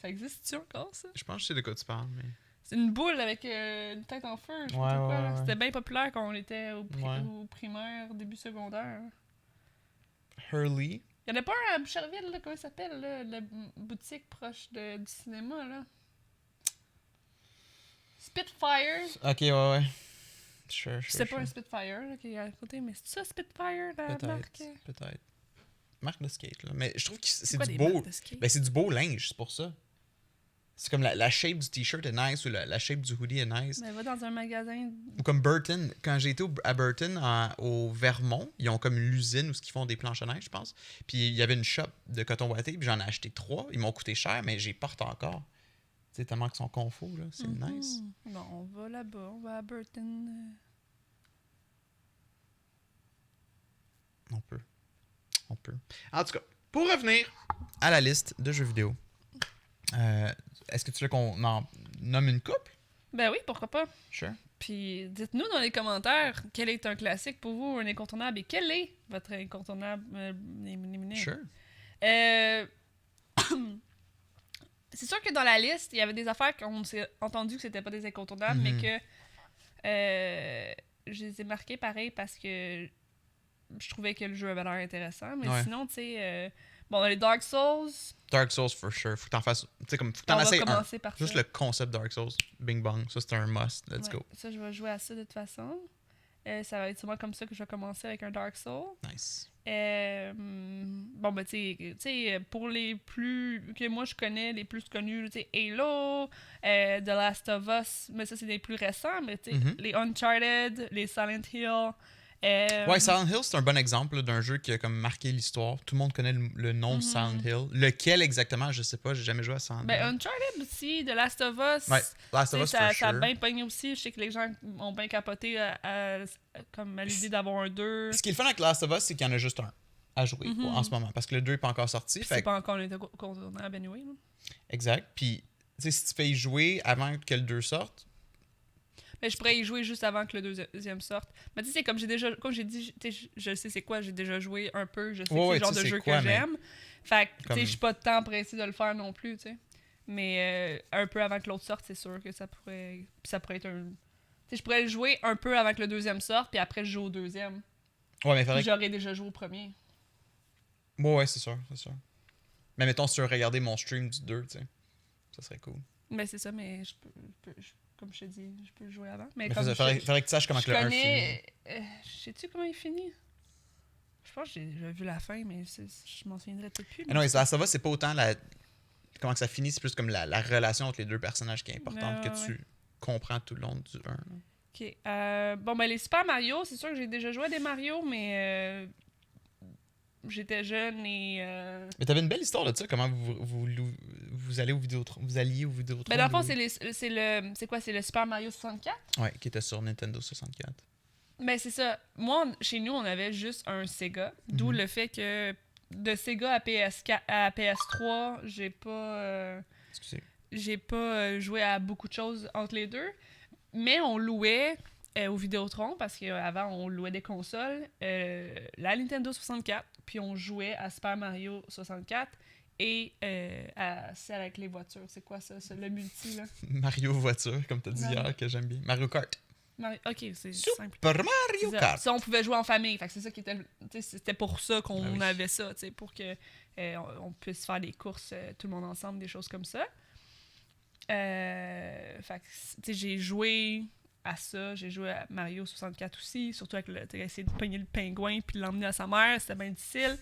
Ça existe-tu encore, ça? Je pense que je sais de quoi tu parles, mais... C'est une boule avec une tête en feu, je sais Ouais, pas quoi, ouais, là. ouais. C'était bien populaire quand on était Ouais. au primaire, début secondaire. Hurley. Il y en a pas un à Boucherville, là, comment il s'appelle, là, la boutique proche du cinéma, là? Spitfire. Ok, ouais. Sure. C'est pas un Spitfire là, qui est à côté, mais c'est ça Spitfire, la marque? Peut-être. Marque de skate, là. Mais je trouve que c'est quoi du des beau... marques de skate? Ben, c'est du beau linge, c'est pour ça. C'est comme la shape du t-shirt est nice ou la shape du hoodie est nice. Mais va dans un magasin. Ou comme Burton. Quand j'ai été à Burton, au Vermont, ils ont comme l'usine où ils font des planches à neige, je pense. Puis il y avait une shop de coton ouaté, puis j'en ai acheté 3. Ils m'ont coûté cher, mais j'y porte encore. Tu sais, tellement qu'ils sont confos, là. C'est nice. Bon, on va là-bas. On va à Burton. On peut. En tout cas, pour revenir à la liste de jeux vidéo, est-ce que tu veux qu'on en nomme une couple? Ben oui, pourquoi pas. Sure. Puis dites-nous dans les commentaires quel est un classique pour vous, un incontournable, et quel est votre incontournable éliminé. Sure. C'est sûr que dans la liste, il y avait des affaires qu'on s'est entendu que c'était pas des incontournables, mais que je les ai marquées pareil parce que je trouvais que le jeu avait l'air intéressant. Mais sinon, tu sais, bon, les Dark Souls. Dark Souls, for sure. Faut que t'en fasses. Tu sais, comme, faut que t'en On va essayes commencer par Juste ça. le concept Dark Souls. Bing bong. Ça, c'est un must. Let's go. Ça, je vais jouer à ça de toute façon. Ça va être sûrement comme ça que je vais commencer avec un Dark Soul. Nice. Bon, ben, tu sais, pour les plus que moi je connais, les plus connus, tu sais, Halo, The Last of Us, mais ça, c'est des plus récents, mais tu sais, les Uncharted, les Silent Hill. Ouais, Silent Hill, c'est un bon exemple là, d'un jeu qui a comme marqué l'histoire. Tout le monde connaît le nom de Silent Hill. Lequel exactement, je sais pas, j'ai jamais joué à Silent Hill. Ben, Uncharted aussi, The Last of Us. Ouais, Last of Us, ça, for ça a sure. bien pogné aussi. Je sais que les gens ont bien capoté comme à l'idée d'avoir un 2. Ce qui est le fun avec Last of Us, c'est qu'il y en a juste un à jouer en ce moment, parce que le 2 n'est pas encore sorti. Puis c'est pas encore incontournable anyway. Là. Exact. Puis, tu sais, si tu fais y jouer avant que le 2 sorte, Mais je pourrais y jouer juste avant que le deuxième sorte. Mais tu sais, comme j'ai dit, je sais c'est quoi, j'ai déjà joué un peu, je sais que c'est le genre de jeu que j'aime. Fait que, tu sais, je suis pas de temps pressé de le faire non plus, tu sais. Mais un peu avant que l'autre sorte, c'est sûr que ça pourrait être un... Tu sais, je pourrais le jouer un peu avant que le deuxième sorte, puis après, je joue au deuxième. Ouais, mais Puis j'aurais déjà joué au premier. Ouais, c'est sûr. Mais mettons, si tu veux regarder mon stream du 2, tu sais, ça serait cool. Mais c'est ça, mais je peux comme je te dis, je peux le jouer avant. Mais faudrait que tu saches comment que le 1 finit. Sais-tu comment il finit? Je pense que j'ai déjà vu la fin, mais je m'en souviendrai peut-être plus. Non, ça va, c'est pas autant comment que ça finit, c'est plus comme la relation entre les deux personnages qui est importante que tu comprends tout le long du 1. Ok. Bon, ben les Super Mario, c'est sûr que j'ai déjà joué à des Mario, mais j'étais jeune et... Mais t'avais une belle histoire de ça, comment vous alliez au Vidéotron. Vous alliez au Vidéotron. Ben dans le fond, c'est le Super Mario 64? Ouais, qui était sur Nintendo 64. Ben c'est ça. Moi, chez nous, on avait juste un Sega, d'où le fait que de Sega à PS3, j'ai pas... j'ai pas joué à beaucoup de choses entre les deux, mais on louait au Vidéotron, parce qu'avant, on louait des consoles, la Nintendo 64, puis on jouait à Super Mario 64 et à celle avec les voitures. C'est quoi ça, le multi, là? Mario Voiture, comme t'as dit hier, que j'aime bien. Mario Kart. Ok, c'est simple. Super Mario Kart. Ça, on pouvait jouer en famille. Fait que c'est ça qui était. C'était pour ça qu'on avait ça, pour que on puisse faire des courses tout le monde ensemble, des choses comme ça. Fait que j'ai joué à ça, j'ai joué à Mario 64 aussi, surtout avec essayer de pogner le pingouin puis l'emmener à sa mère, c'était bien difficile.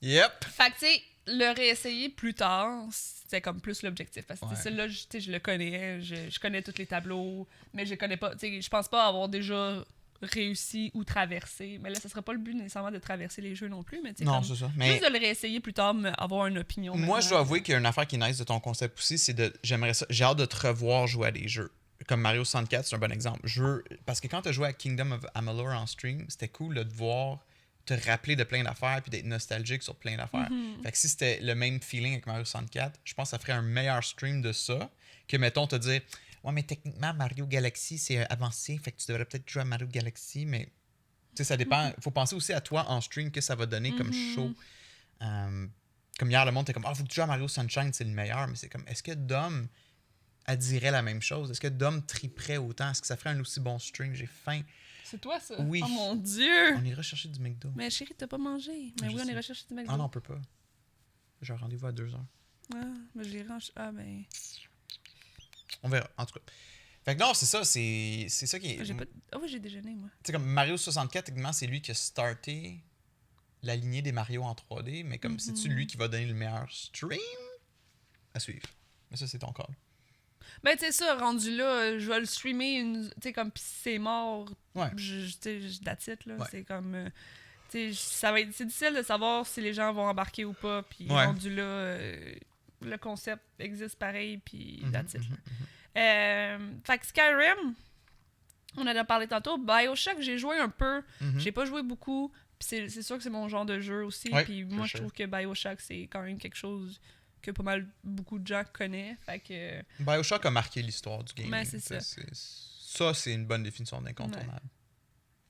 Yep. Fait que tu sais, le réessayer plus tard, c'était comme plus l'objectif. Parce que celle-là, je le connais, je connais tous les tableaux, mais je connais pas, je pense pas avoir déjà réussi ou traversé. Mais là, ce serait pas le but nécessairement de traverser les jeux non plus, mais non, c'est ça. Mais juste de le réessayer plus tard, avoir une opinion. Moi, je dois avouer qu'il y a une affaire qui est nice de ton concept aussi, c'est j'ai hâte de te revoir jouer à des jeux. Comme Mario 64, c'est un bon exemple. Parce que quand tu as joué à Kingdom of Amalur en stream, c'était cool de voir te rappeler de plein d'affaires puis d'être nostalgique sur plein d'affaires. Fait que si c'était le même feeling avec Mario 64, je pense que ça ferait un meilleur stream de ça que, mettons, te dire « Ouais, mais techniquement, Mario Galaxy, c'est avancé, fait que tu devrais peut-être jouer à Mario Galaxy, mais... » Tu sais, ça dépend. Faut penser aussi à toi en stream, que ça va donner comme show. Comme hier, le monde était comme « Ah, faut que tu joues à Mario Sunshine, c'est le meilleur. » Mais c'est comme, est-ce que Dom, elle dirait la même chose? Est-ce que Dom triperait autant? Est-ce que ça ferait un aussi bon stream? J'ai faim. C'est toi, ça? Oui. Oh mon Dieu! On ira chercher du McDo. Mais chérie, t'as pas mangé. Mais oui, on ira chercher du McDo. Ah non, on peut pas. J'ai un rendez-vous à 2h. Ah, mais je les range. Ah, ben... On verra, en tout cas. Fait que non, c'est ça, c'est ça qui est... Ah oui, j'ai déjeuné, moi. Tu sais, comme Mario 64, techniquement, c'est lui qui a starté la lignée des Mario en 3D, mais comme c'est-tu lui qui va donner le meilleur stream? À suivre. Mais ça, c'est ton call. Ben, tu sais, ça, rendu là, je vais le streamer, tu sais, comme, pis si c'est mort, Ouais. tu sais, that's it, là. Ouais. C'est comme, tu sais, c'est difficile de savoir si les gens vont embarquer ou pas, puis Ouais. rendu là, le concept existe pareil, puis that's it. Fait que Skyrim, on en a parlé tantôt. BioShock, j'ai joué un peu, j'ai pas joué beaucoup, pis c'est sûr que c'est mon genre de jeu aussi, Ouais, puis moi, je trouve que BioShock, c'est quand même quelque chose que pas mal beaucoup de gens connaissent, fait que... BioShock a marqué l'histoire du gaming. Ben, c'est ça. Ça, c'est une bonne définition d'incontournable.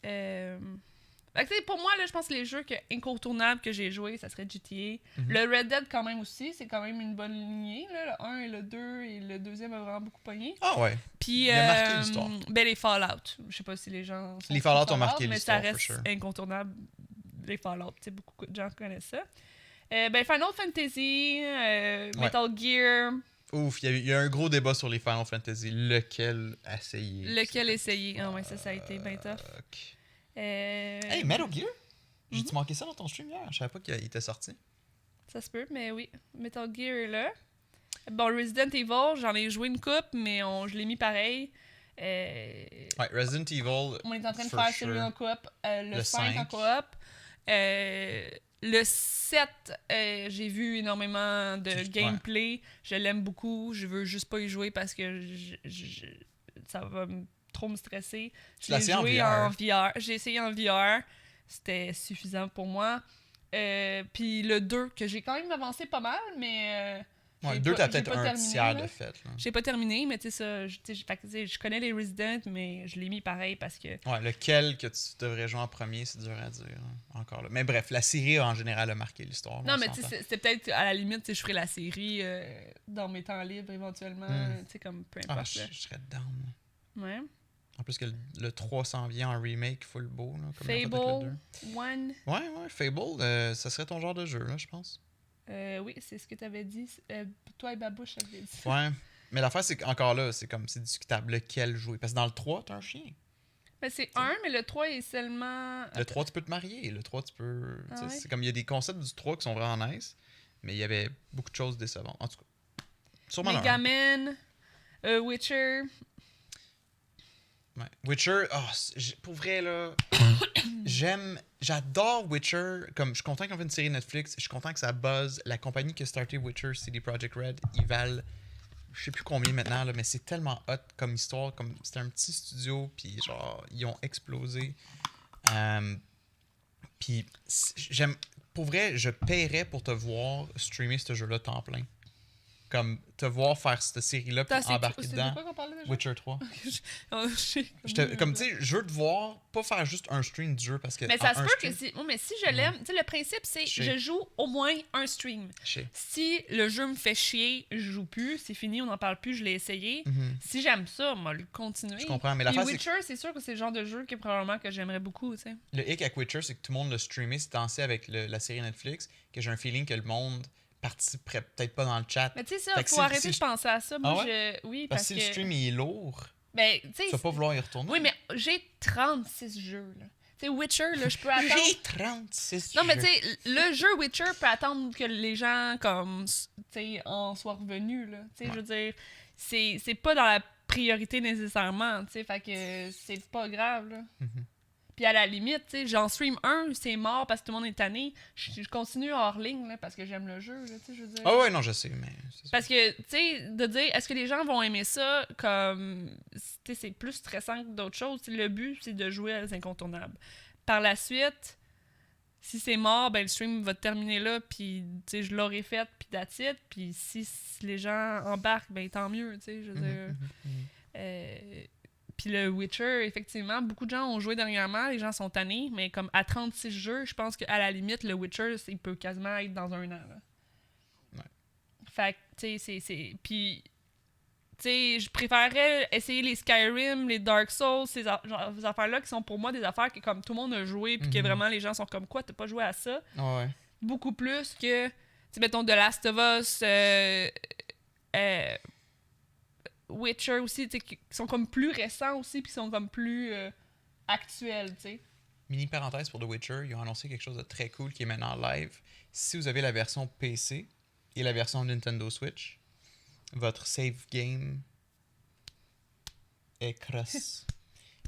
Fait que, pour moi, là, je pense que les jeux incontournables que j'ai joués, ça serait GTA. Le Red Dead, quand même aussi, c'est quand même une bonne lignée. Là. Le 1 et le 2, et le deuxième a vraiment beaucoup pogné. Ah ouais. Puis, Il a marqué l'histoire. Ben, les Fallout. Je sais pas si les gens sont Les Fallout ont marqué mais l'histoire, ça reste for sure. incontournable, les Fallout. T'sais, beaucoup de gens connaissent ça. Ben, Final Fantasy, Metal Gear... Ouf, il y a un gros débat sur les Final Fantasy. Lequel essayer? Lequel essayer? Ah ouais, ça a été bien tough. Hey, Metal Gear? J'ai-tu manqué ça dans ton stream hier? Je savais pas qu'il était sorti. Ça se peut, mais oui. Metal Gear est là. Bon, Resident Evil, j'en ai joué une coupe, mais je l'ai mis pareil. Ouais, Resident Evil. On est en train de for faire sure. celui en coop. Le 5 en 5. coop. Le 7, j'ai vu énormément de gameplay. Je l'aime beaucoup. Je veux juste pas y jouer parce que ça va trop me stresser. Tu l'as essayé en VR. J'ai essayé en VR. C'était suffisant pour moi. Puis le 2, que j'ai quand même avancé pas mal, mais... Ouais, le 2, t'as peut-être un tiers de fait. J'ai pas terminé, mais tu sais ça, je connais les Resident, mais je l'ai mis pareil parce que... Ouais, lequel que tu devrais jouer en premier, c'est dur à dire. Encore là. Mais bref, la série en général a marqué l'histoire. Non, mais tu sais, c'était peut-être à la limite, je ferais la série dans mes temps libres éventuellement, tu sais, comme peu importe. Je serais down. Ouais. En plus que le 3 s'en vient en remake full beau. Là, comme Fable 1. Ouais, Fable, ça serait ton genre de jeu, là, je pense. Oui, c'est ce que tu avais dit. Toi et Babouche avaient dit. Ouais. Mais l'affaire, c'est qu'encore là, c'est discutable lequel jouer. Parce que dans le 3, t'as un chien. Ben, c'est 1, mais le 3 est seulement... Le 3, tu peux te marier. Le 3, tu peux... Ah ouais? C'est comme il y a des concepts du 3 qui sont vraiment nice, mais il y avait beaucoup de choses décevantes. En tout cas, sûrement Megaman, Witcher... Ouais. Witcher, pour vrai, là, j'adore Witcher. Comme, je suis content qu'on fait une série Netflix, je suis content que ça buzz. La compagnie qui a starté Witcher, CD Projekt Red, ils valent, je sais plus combien maintenant, là, mais c'est tellement hot comme histoire. Comme, c'était un petit studio, puis genre, ils ont explosé. Puis, pour vrai, je paierais pour te voir streamer ce jeu-là temps plein. Comme te voir faire cette série-là puis embarquer dedans. Quoi qu'on parlait déjà? Witcher 3. Comme tu sais, je veux te voir pas faire juste un stream du jeu parce que. Mais ça se peut que si. Mais si je l'aime, tu sais, le principe, c'est Je joue au moins un stream. Si le jeu me fait chier, je joue plus, c'est fini, on n'en parle plus, je l'ai essayé. Si j'aime ça, on va le continuer. Je comprends, mais Puis Witcher, c'est sûr que c'est le genre de jeu que probablement que j'aimerais beaucoup, tu sais. Le hic avec Witcher, c'est que tout le monde l'a streamé, c'est dansé avec la série Netflix, que j'ai un feeling que le monde participerait peut-être pas dans le chat. Mais tu sais ça, faut arrêter de penser à ça. Moi, oui, parce que si le stream il est lourd, ben, tu vas pas vouloir y retourner. Oui, mais j'ai 36 jeux, là. Tu sais, Witcher, là, je peux attendre... J'ai 36 Non, mais tu sais, le jeu Witcher peut attendre que les gens, comme, tu sais, en soient revenus, là. Tu sais, je veux dire, c'est pas dans la priorité nécessairement, tu sais, fait que c'est pas grave, là. Puis à la limite, tu sais, j'en stream un, c'est mort parce que tout le monde est tanné. Je continue hors ligne, là, parce que j'aime le jeu, là, tu sais, je veux dire. Ah ouais, non, je sais, mais... Parce que, tu sais, de dire, est-ce que les gens vont aimer ça, comme, tu sais, c'est plus stressant que d'autres choses. T'sais, le but, c'est de jouer à les incontournables. Par la suite, si c'est mort, ben le stream va terminer là, puis, tu sais, je l'aurai fait, puis that's it. Puis si les gens embarquent, ben tant mieux, tu sais, je veux dire... Puis le Witcher, effectivement, beaucoup de gens ont joué dernièrement, les gens sont tannés, mais comme à 36 jeux, je pense qu'à la limite, le Witcher, il peut quasiment être dans un an. Là. Ouais. Fait que, tu sais, c'est... Puis, tu sais, je préférerais essayer les Skyrim, les Dark Souls, ces affaires-là qui sont pour moi des affaires que comme tout le monde a joué, puis que vraiment les gens sont comme quoi, t'as pas joué à ça. Ouais. Beaucoup plus que, tu sais, mettons, The Last of Us... Witcher aussi, tu sais, qui sont comme plus récents aussi, puis qui sont comme plus actuels, tu sais. Mini parenthèse pour The Witcher, ils ont annoncé quelque chose de très cool qui est maintenant live. Si vous avez la version PC et la version Nintendo Switch, votre save game est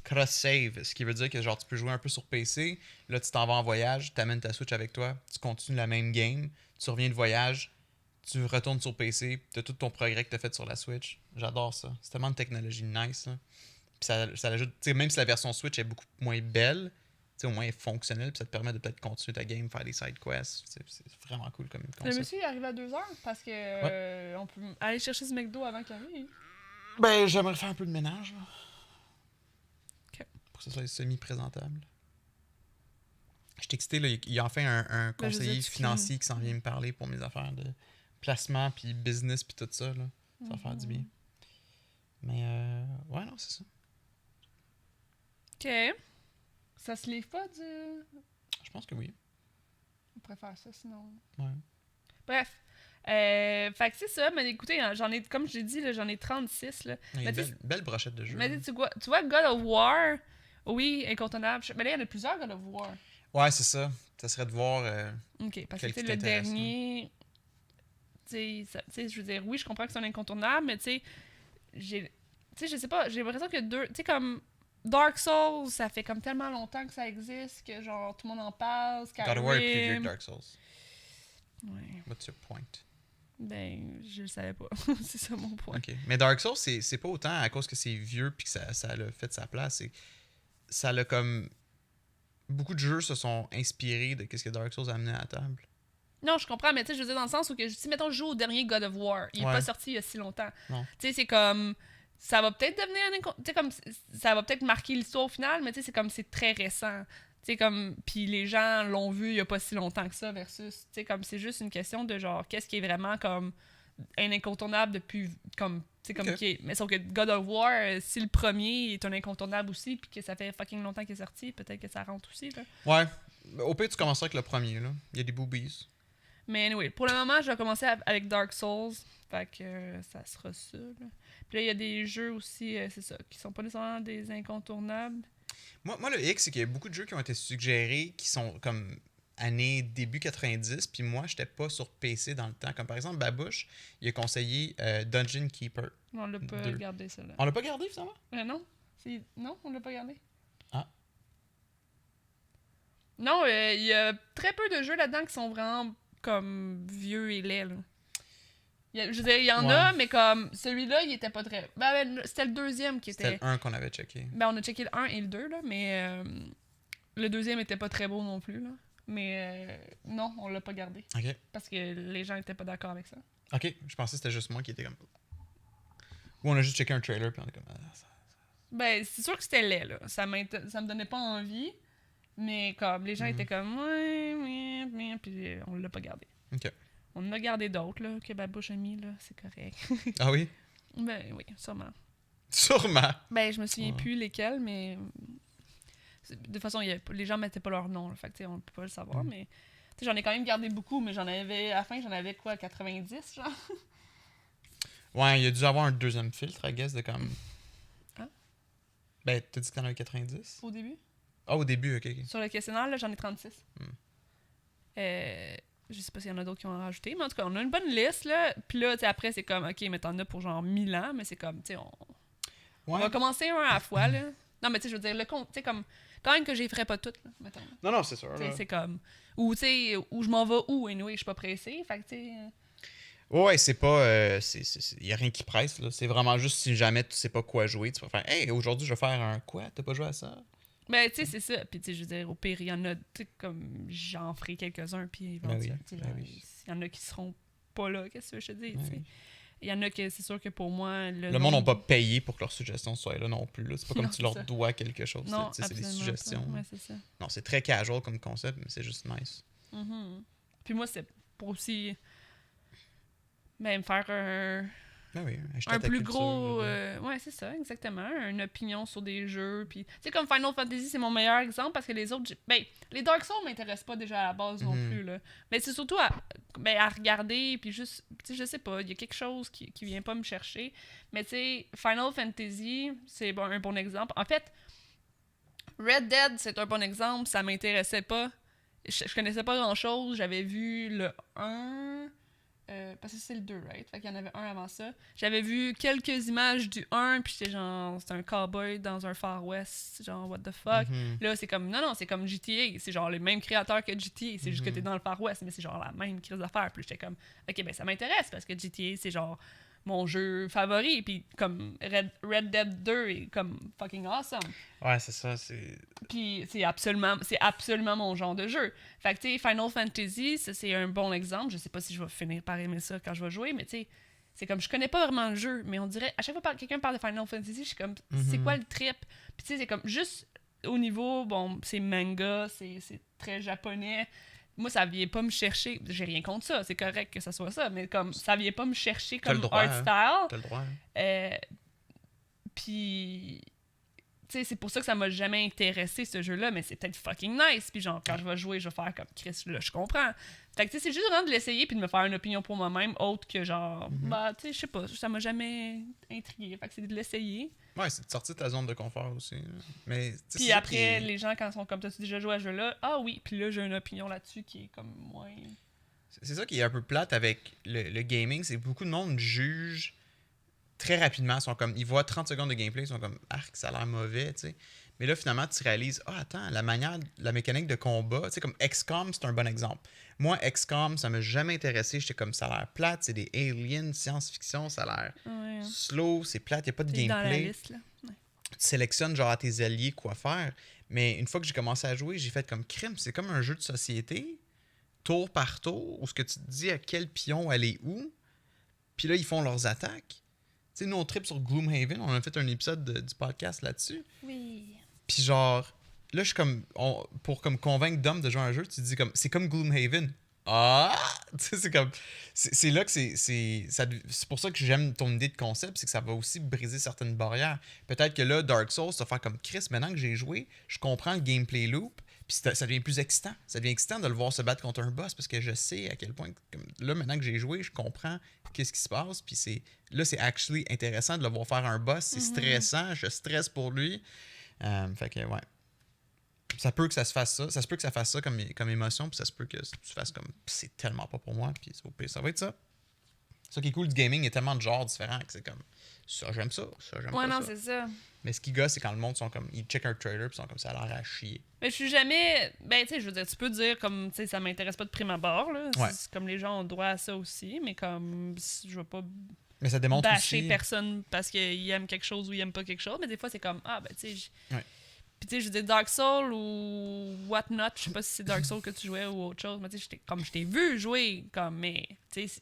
cross-save, ce qui veut dire que genre tu peux jouer un peu sur PC, là tu t'en vas en voyage, tu amènes ta Switch avec toi, tu continues la même game, tu reviens de voyage, tu retournes sur PC, tu as tout ton progrès que tu as fait sur la Switch. J'adore ça. C'est tellement de technologie nice. Là. Puis ça l'ajoute, même si la version Switch est beaucoup moins belle, au moins elle est fonctionnelle, puis ça te permet de peut-être continuer ta game, faire des side quests. C'est vraiment cool comme Le concept. monsieur il arrive à 2h parce que on peut aller chercher ce McDo avant qu'il arrive. Ben, j'aimerais faire un peu de ménage. Là. Ok. Pour que ce soit semi-présentable. Je t'ai excité, là, il y a enfin un conseiller financier qui s'en vient me parler pour mes affaires de placement, puis business, puis tout ça. Là. Ça va faire du bien. Mais, ouais, non, c'est ça. Ok. Ça se livre pas du... Je pense que oui. On pourrait faire ça sinon. Ouais. Bref. Fait que c'est ça, mais écoutez, j'en ai, comme j'ai dit, là, j'en ai 36. Là. Il y a une belle brochette de jeux. Mais tu vois, God of War, oui, incontournable. Mais là, il y en a plusieurs God of War. Ouais, c'est ça. Ça serait de voir. Ok, parce que le dernier. Tu sais, je veux dire, oui, je comprends que c'est un incontournable, mais tu sais, je sais pas, j'ai l'impression que tu sais, comme Dark Souls, ça fait comme tellement longtemps que ça existe que genre tout le monde en parle. God of War est plus vieux que Dark Souls. Ouais. What's your point? Ben, je le savais pas. C'est ça mon point. Ok. Mais Dark Souls, c'est pas autant à cause que c'est vieux puis que ça a fait sa place. Ça l'a comme. Beaucoup de jeux se sont inspirés de ce que Dark Souls a amené à la table. Non, je comprends, mais tu sais, je veux dire dans le sens où que si mettons je joue au dernier God of War, il est pas sorti il y a si longtemps. Tu sais, c'est comme ça va peut-être devenir tu sais comme ça va peut-être marquer l'histoire au final, mais tu sais c'est comme c'est très récent. Tu sais comme puis les gens l'ont vu il y a pas si longtemps que ça versus tu sais comme c'est juste une question de genre qu'est-ce qui est vraiment comme un incontournable depuis comme tu sais comme okay. mais sauf que God of War si le premier est un incontournable aussi puis que ça fait fucking longtemps qu'il est sorti, peut-être que ça rentre aussi là. Ouais. Au pire tu commenceras avec le premier là. Il y a des boobies. Mais anyway, pour le moment, je vais commencer avec Dark Souls. Fait que ça sera ça. Là. Puis là, il y a des jeux aussi, c'est ça, qui sont pas nécessairement des incontournables. Moi le hic, c'est qu'il y a beaucoup de jeux qui ont été suggérés qui sont comme année début 90, puis moi, j'étais pas sur PC dans le temps. Comme par exemple, Babouche, il a conseillé Dungeon Keeper. On l'a pas 2. gardé, ça là. On l'a pas gardé, finalement? Non. Non, on l'a pas gardé. Ah. Non, il y a très peu de jeux là-dedans qui sont vraiment comme vieux et laids, là. Je veux dire, il y en a, mais comme celui-là, il était pas très. Ben, c'était le deuxième qui était. C'était le 1 qu'on avait checké. Ben, on a checké le 1 et le 2, là, mais le deuxième était pas très beau non plus, là. Mais non, on l'a pas gardé. Ok. Parce que les gens étaient pas d'accord avec ça. Ok, je pensais que c'était juste moi qui était comme. Ou on a juste checké un trailer, puis on est comme. Ben, c'est sûr que c'était laid, là. Ça me donnait pas envie, mais comme les gens étaient comme. Ouais, puis on l'a pas gardé. Ok. On en a gardé d'autres, là, que Babouche a mis, là, c'est correct. Ah oui? Ben oui, sûrement. Sûrement! Ben, je me souviens plus lesquels, mais. De toute façon, les gens mettaient pas leur nom, là, fait que, on peut pas le savoir, mais. J'en ai quand même gardé beaucoup, mais à la fin, j'en avais quoi, 90, genre? Ouais, il a dû avoir un deuxième filtre, I guess, de comme. Hein? Ben, t'as dit que t'en avais 90? Au début? Ah, au début, ok. Sur le questionnaire, là, j'en ai 36. Je sais pas s'il y en a d'autres qui ont rajouté, mais en tout cas, on a une bonne liste, là. Puis là, après, c'est comme, ok, mais t'en as pour genre 1000 ans, mais c'est comme, tu sais, on va commencer un à la fois, là. Non, mais tu sais, je veux dire, le compte, tu sais, comme, quand même que j'y ferais pas toutes, là, mettons. Non, c'est sûr. C'est comme, ou tu sais, où je m'en vais où, anyway, je suis pas pressée, fait que tu sais. Ouais, c'est pas. Il y a rien qui presse, là. C'est vraiment juste si jamais tu sais pas quoi jouer, tu vas faire, hey, aujourd'hui, je vais faire un quoi? T'as pas joué à ça? Ben, tu sais, c'est ça. Puis, tu sais, je veux dire, au pire, il y en a, tu sais, comme j'en ferai quelques-uns, puis éventuellement, il y en a qui seront pas là, qu'est-ce que je te dis, tu sais. Il y en a que c'est sûr que pour moi. Le monde n'a pas payé pour que leurs suggestions soient là non plus. Là. C'est pas comme tu leur dois quelque chose. Non, c'est des suggestions. Ouais, c'est ça. Non, c'est très casual comme concept, mais c'est juste nice. Puis moi, c'est pour aussi. Ben, me faire un plus gros. Ouais, c'est ça, exactement. Une opinion sur des jeux. Puis, tu sais, comme Final Fantasy, c'est mon meilleur exemple parce que les autres. Ben, les Dark Souls m'intéressent pas déjà à la base non plus. Là. Mais c'est surtout à regarder. Puis juste. Tu sais, je sais pas. Il y a quelque chose qui vient pas me chercher. Mais tu sais, Final Fantasy, c'est un bon exemple. En fait, Red Dead, c'est un bon exemple. Ça m'intéressait pas. Je connaissais pas grand chose. J'avais vu le 1. parce que c'est le 2, right? Fait qu'il y en avait un avant ça. J'avais vu quelques images du 1, puis j'étais genre, c'est un cowboy dans un Far West, genre, what the fuck. Là, c'est comme, non, c'est comme GTA. C'est genre les mêmes créateurs que GTA. C'est juste que t'es dans le Far West, mais c'est genre la même crise d'affaires. Puis j'étais comme, ok, ben ça m'intéresse parce que GTA, c'est genre mon jeu favori. Puis comme Red Dead 2 est comme fucking awesome. Ouais, c'est ça. C'est... Puis c'est absolument mon genre de jeu. Fait que tu sais, Final Fantasy, ça, c'est un bon exemple. Je sais pas si je vais finir par aimer ça quand je vais jouer, mais tu sais, c'est comme je connais pas vraiment le jeu, mais on dirait à chaque fois que quelqu'un parle de Final Fantasy, je suis comme c'est quoi le trip? Puis tu sais, c'est comme juste au niveau, bon, c'est manga, c'est très japonais. Moi, ça vient pas me chercher. J'ai rien contre ça, c'est correct que ça soit ça, mais comme ça vient pas me chercher comme droit, art style. T'as le droit. Hein. Puis tu sais, c'est pour ça que ça m'a jamais intéressé ce jeu-là, mais c'est peut-être fucking nice. Puis genre, quand je vais jouer, je vais faire comme Chris, là, je comprends. Fait que tu sais, c'est juste vraiment de l'essayer puis de me faire une opinion pour moi-même, autre que genre, bah, tu sais, je sais pas, ça m'a jamais intrigué. Fait que c'est de l'essayer. Ouais, c'est de sortir de ta zone de confort aussi. Mais, puis après, les gens, quand ils sont comme, t'as-tu déjà joué à ce jeu-là? Ah oui, puis là, j'ai une opinion là-dessus qui est comme moins... C'est ça qui est un peu plate avec le gaming, c'est que beaucoup de monde juge très rapidement, ils voient 30 secondes de gameplay, ils sont comme arc, ça a l'air mauvais, tu sais. Mais là, finalement, tu réalises, attends, la mécanique de combat, tu sais, comme XCOM, c'est un bon exemple. Moi, XCOM, ça m'a jamais intéressé, j'étais comme, ça a l'air plate, c'est des aliens, science-fiction, ça a l'air slow, c'est plate, il n'y a pas de gameplay. Dans la liste, là. Ouais. Tu sélectionnes genre à tes alliés quoi faire, mais une fois que j'ai commencé à jouer, j'ai fait comme crime, c'est comme un jeu de société, tour par tour, où ce que tu te dis à quel pion aller où, puis là, ils font leurs attaques. Tu sais, nous, on trip sur Gloomhaven. On a fait un épisode du podcast là-dessus. Oui. Puis genre, là, je suis comme... pour comme convaincre Dom de jouer à un jeu, tu te dis comme... C'est comme Gloomhaven. Ah! Tu sais, c'est comme... C'est là que c'est pour ça que j'aime ton idée de concept, c'est que ça va aussi briser certaines barrières. Peut-être que là, Dark Souls, ça va faire comme Chris, maintenant que j'ai joué, je comprends le gameplay loop, puis ça devient plus excitant. Ça devient excitant de le voir se battre contre un boss, parce que je sais à quel point... Comme, là, maintenant que j'ai joué, je comprends qu'est-ce qui se passe, puis c'est actually intéressant de le voir faire un boss. C'est stressant, je stresse pour lui. Fait que, ouais. Ça peut que ça se fasse ça. Ça se peut que ça fasse ça comme émotion, puis ça se peut que tu fasses comme c'est tellement pas pour moi, puis au pire, ça va être ça. Ça qui est cool du gaming, il y a tellement de genres différents que c'est comme ça, j'aime ça j'aime pas non, ça. c'est ça. Mais ce qui gosse, c'est quand le monde sont comme ils checkent un trailer, puis sont comme ça a l'air à chier. Mais je suis jamais. Ben, tu sais, je veux dire, tu peux dire comme, tu sais, ça m'intéresse pas de prime abord, là. Ouais. C'est comme les gens ont droit à ça aussi, mais comme, je veux pas Mais ça démontre bâcher aussi... personne parce qu'ils aiment quelque chose ou ils aiment pas quelque chose, mais des fois, c'est comme, ben, tu sais. Ouais. Puis, tu sais, je veux dire, Dark Souls ou Whatnot, je sais pas si c'est Dark Souls que tu jouais ou autre chose, mais tu sais, comme je t'ai vu jouer, comme, mais, tu sais,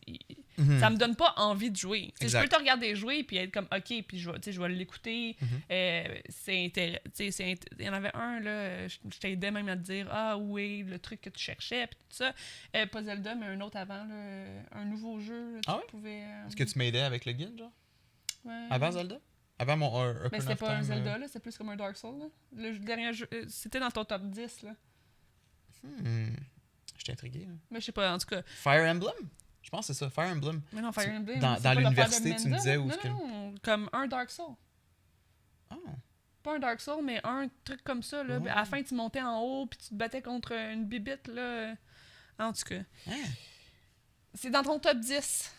ça me donne pas envie de jouer. Je peux te regarder jouer puis être comme, ok, puis je vais l'écouter. C'est intéressant. Il y en avait un, là, je t'aidais même à te dire, où est le truc que tu cherchais, puis tout ça. Pas Zelda, mais un autre avant, là, un nouveau jeu, là, tu pouvais. Est-ce que tu m'aidais avec le guide, genre? Ouais. Avant Zelda? Avant mon mais c'était pas un Zelda, là, c'était plus comme un Dark Souls. Là. Le dernier jeu, c'était dans ton top 10. Là. J'étais intrigué. Là. Mais je sais pas, en tout cas. Fire Emblem? Je pense que c'est ça, Fire Emblem. Mais non, Fire Emblem. Dans l'université, tu me disais où non, comme un Dark Souls. Pas un Dark Souls, mais un truc comme ça. Là. À la fin, tu montais en haut puis tu te battais contre une bibite. Là. En tout cas. C'est dans ton top 10.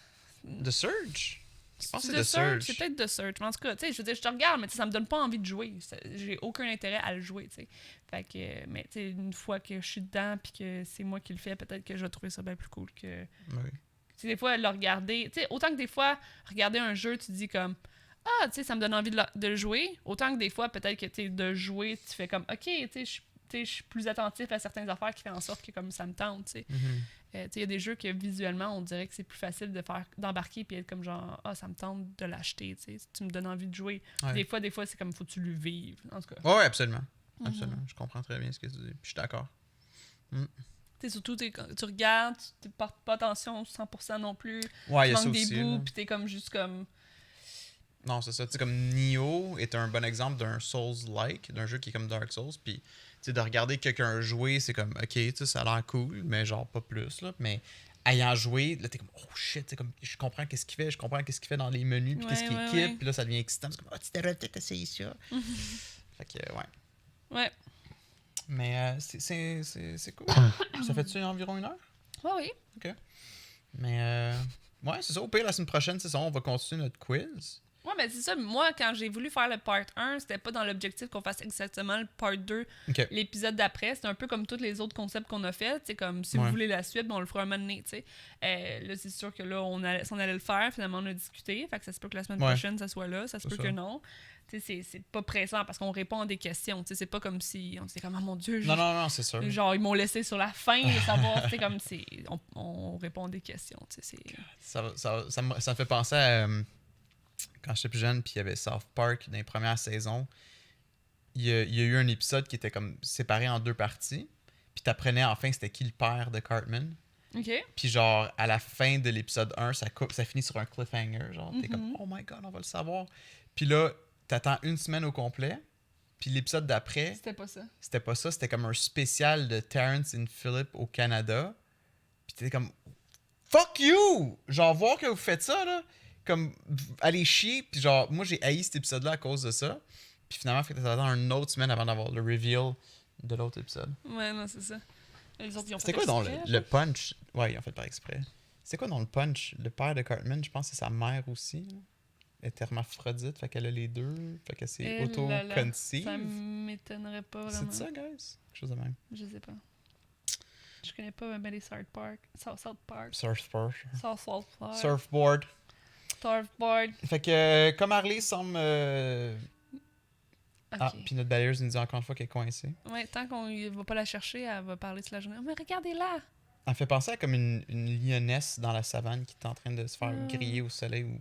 The Surge? Je pense que c'est The The Surge. C'est peut-être The Surge. Mais en tout cas, tu sais, je veux dire, je te regarde, mais ça me donne pas envie de jouer. J'ai aucun intérêt à le jouer, tu sais. Fait que, mais tu sais, une fois que je suis dedans puis que c'est moi qui le fais, peut-être que je vais trouver ça bien plus cool que... Oui. Tu sais, des fois, le regarder... Tu sais, autant que des fois, regarder un jeu, tu dis comme... tu sais, ça me donne envie de le jouer. Autant que des fois, peut-être que, tu sais, de jouer, tu fais comme... OK, tu sais, je suis plus attentif à certaines affaires qui font en sorte que comme ça me tente, tu sais. Il y a des jeux que visuellement, on dirait que c'est plus facile d'embarquer puis être comme genre, ça me tente de l'acheter, tu me donnes envie de jouer. Ouais. Des fois, c'est comme, faut que tu le vives, en tout cas. Oui, absolument. Absolument. Je comprends très bien ce que tu dis. Puis je suis d'accord. Surtout, tu regardes, tu ne portes pas attention 100% non plus. Ouais, tu manques des bouts, puis t'es comme juste comme... Non, c'est ça. Tu sais, comme Nioh est un bon exemple d'un Souls-like, d'un jeu qui est comme Dark Souls, puis de regarder quelqu'un jouer, c'est comme, ok, ça a l'air cool, mais genre pas plus, là. Mais ayant joué, là, t'es comme, oh shit, comme, je comprends qu'est-ce qu'il fait, je comprends qu'est-ce qu'il fait dans les menus, puis qu'est-ce qu'il équipe, puis là, ça devient excitant. C'est comme, tu devrais peut-être essayer ça. Fait que, ouais. Ouais. Mais c'est cool. Ça fait-tu environ 1 heure? Ouais, oui. Ok. Mais, ouais, c'est ça. Au pire, la semaine prochaine, c'est ça. On va continuer notre quiz. Ouais, mais c'est ça. Moi, quand j'ai voulu faire le part 1, c'était pas dans l'objectif qu'on fasse exactement le part 2 OK. l'épisode d'après. C'est un peu comme tous les autres concepts qu'on a fait. C'est comme si Ouais. vous voulez la suite, ben on le fera un moment donné, tu sais. Là, c'est sûr que là, on allait le faire. Finalement, on a discuté. Fait que ça se peut que la semaine Ouais. prochaine, ça soit là. Ça se peut ça. que non. Tu sais, c'est pas pressant parce qu'on répond à des questions. Tu sais, c'est pas comme si on disait comme, oh mon Dieu, Non, c'est sûr. genre, ils m'ont laissé sur la fin de savoir. Tu sais, comme c'est. On répond à des questions. Tu sais, c'est. Ça me fait penser à quand j'étais plus jeune, puis il y avait South Park dans les premières saisons. Il y a eu un épisode qui était comme séparé en 2 parties. Puis t'apprenais enfin c'était qui le père de Cartman. OK. Puis genre, à la fin de l'épisode 1, ça finit sur un cliffhanger. Genre, t'es comme, oh my god, on va le savoir. Puis là, t'attends 1 semaine au complet. Puis l'épisode d'après, C'était pas ça. c'était pas ça. C'était comme un spécial de Terrence et Phillip au Canada. Puis t'étais comme, fuck you! Genre, voir que vous faites ça, là. Comme, allez chier. Puis genre, moi, j'ai haï cet épisode-là à cause de ça. Puis finalement, il faut attendre une autre semaine avant d'avoir le reveal de l'autre épisode. Ouais, non, c'est ça. Les autres, ils ont C'était fait quoi dans exprès, le punch? Ouais, ils ont fait par exprès. C'est quoi dans le punch? Le père de Cartman, je pense que c'est sa mère aussi. Là. Elle est hermaphrodite, fait qu'elle a les deux. Fait que c'est Eh là là, auto-conceive. ça m'étonnerait pas vraiment. C'est ça, guys? Quelque chose de même. Je sais pas. Je connais pas même les South Park. South Park. Surfboard. South Park. Surfboard. Surfboard. Fait que, comme Harley semble... Ok. Ah, puis notre balayeuse nous dit encore une fois qu'elle est coincée. Ouais, tant qu'on va pas la chercher, elle va parler toute la journée. Oh, mais regardez-là! Elle fait penser à comme une lionesse dans la savane qui est en train de se faire Ah. griller au soleil ou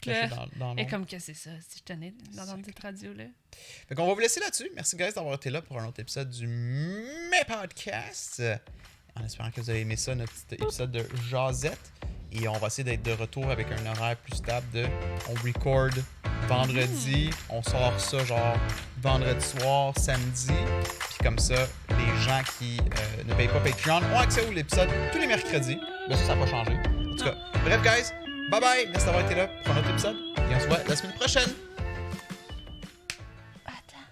Que- cacher dans Et l'ombre. comme que c'est ça, si je tenais d'entendre cette radio-là. Fait qu'on va vous laisser là-dessus. Merci, guys, d'avoir été là pour un autre épisode du Mes Podcast. En espérant que vous avez aimé ça, notre petit épisode de Jazette. Et on va essayer d'être de retour avec un horaire plus stable de... On record vendredi, on sort ça genre vendredi soir, samedi. Puis comme ça, les gens qui ne payent pas Patreon ont accès à l'épisode tous les mercredis. Là, ça n'a pas changé. En tout cas, bref, guys, bye bye. Merci d'avoir été là pour un autre épisode. Et on se voit la semaine prochaine. Attends.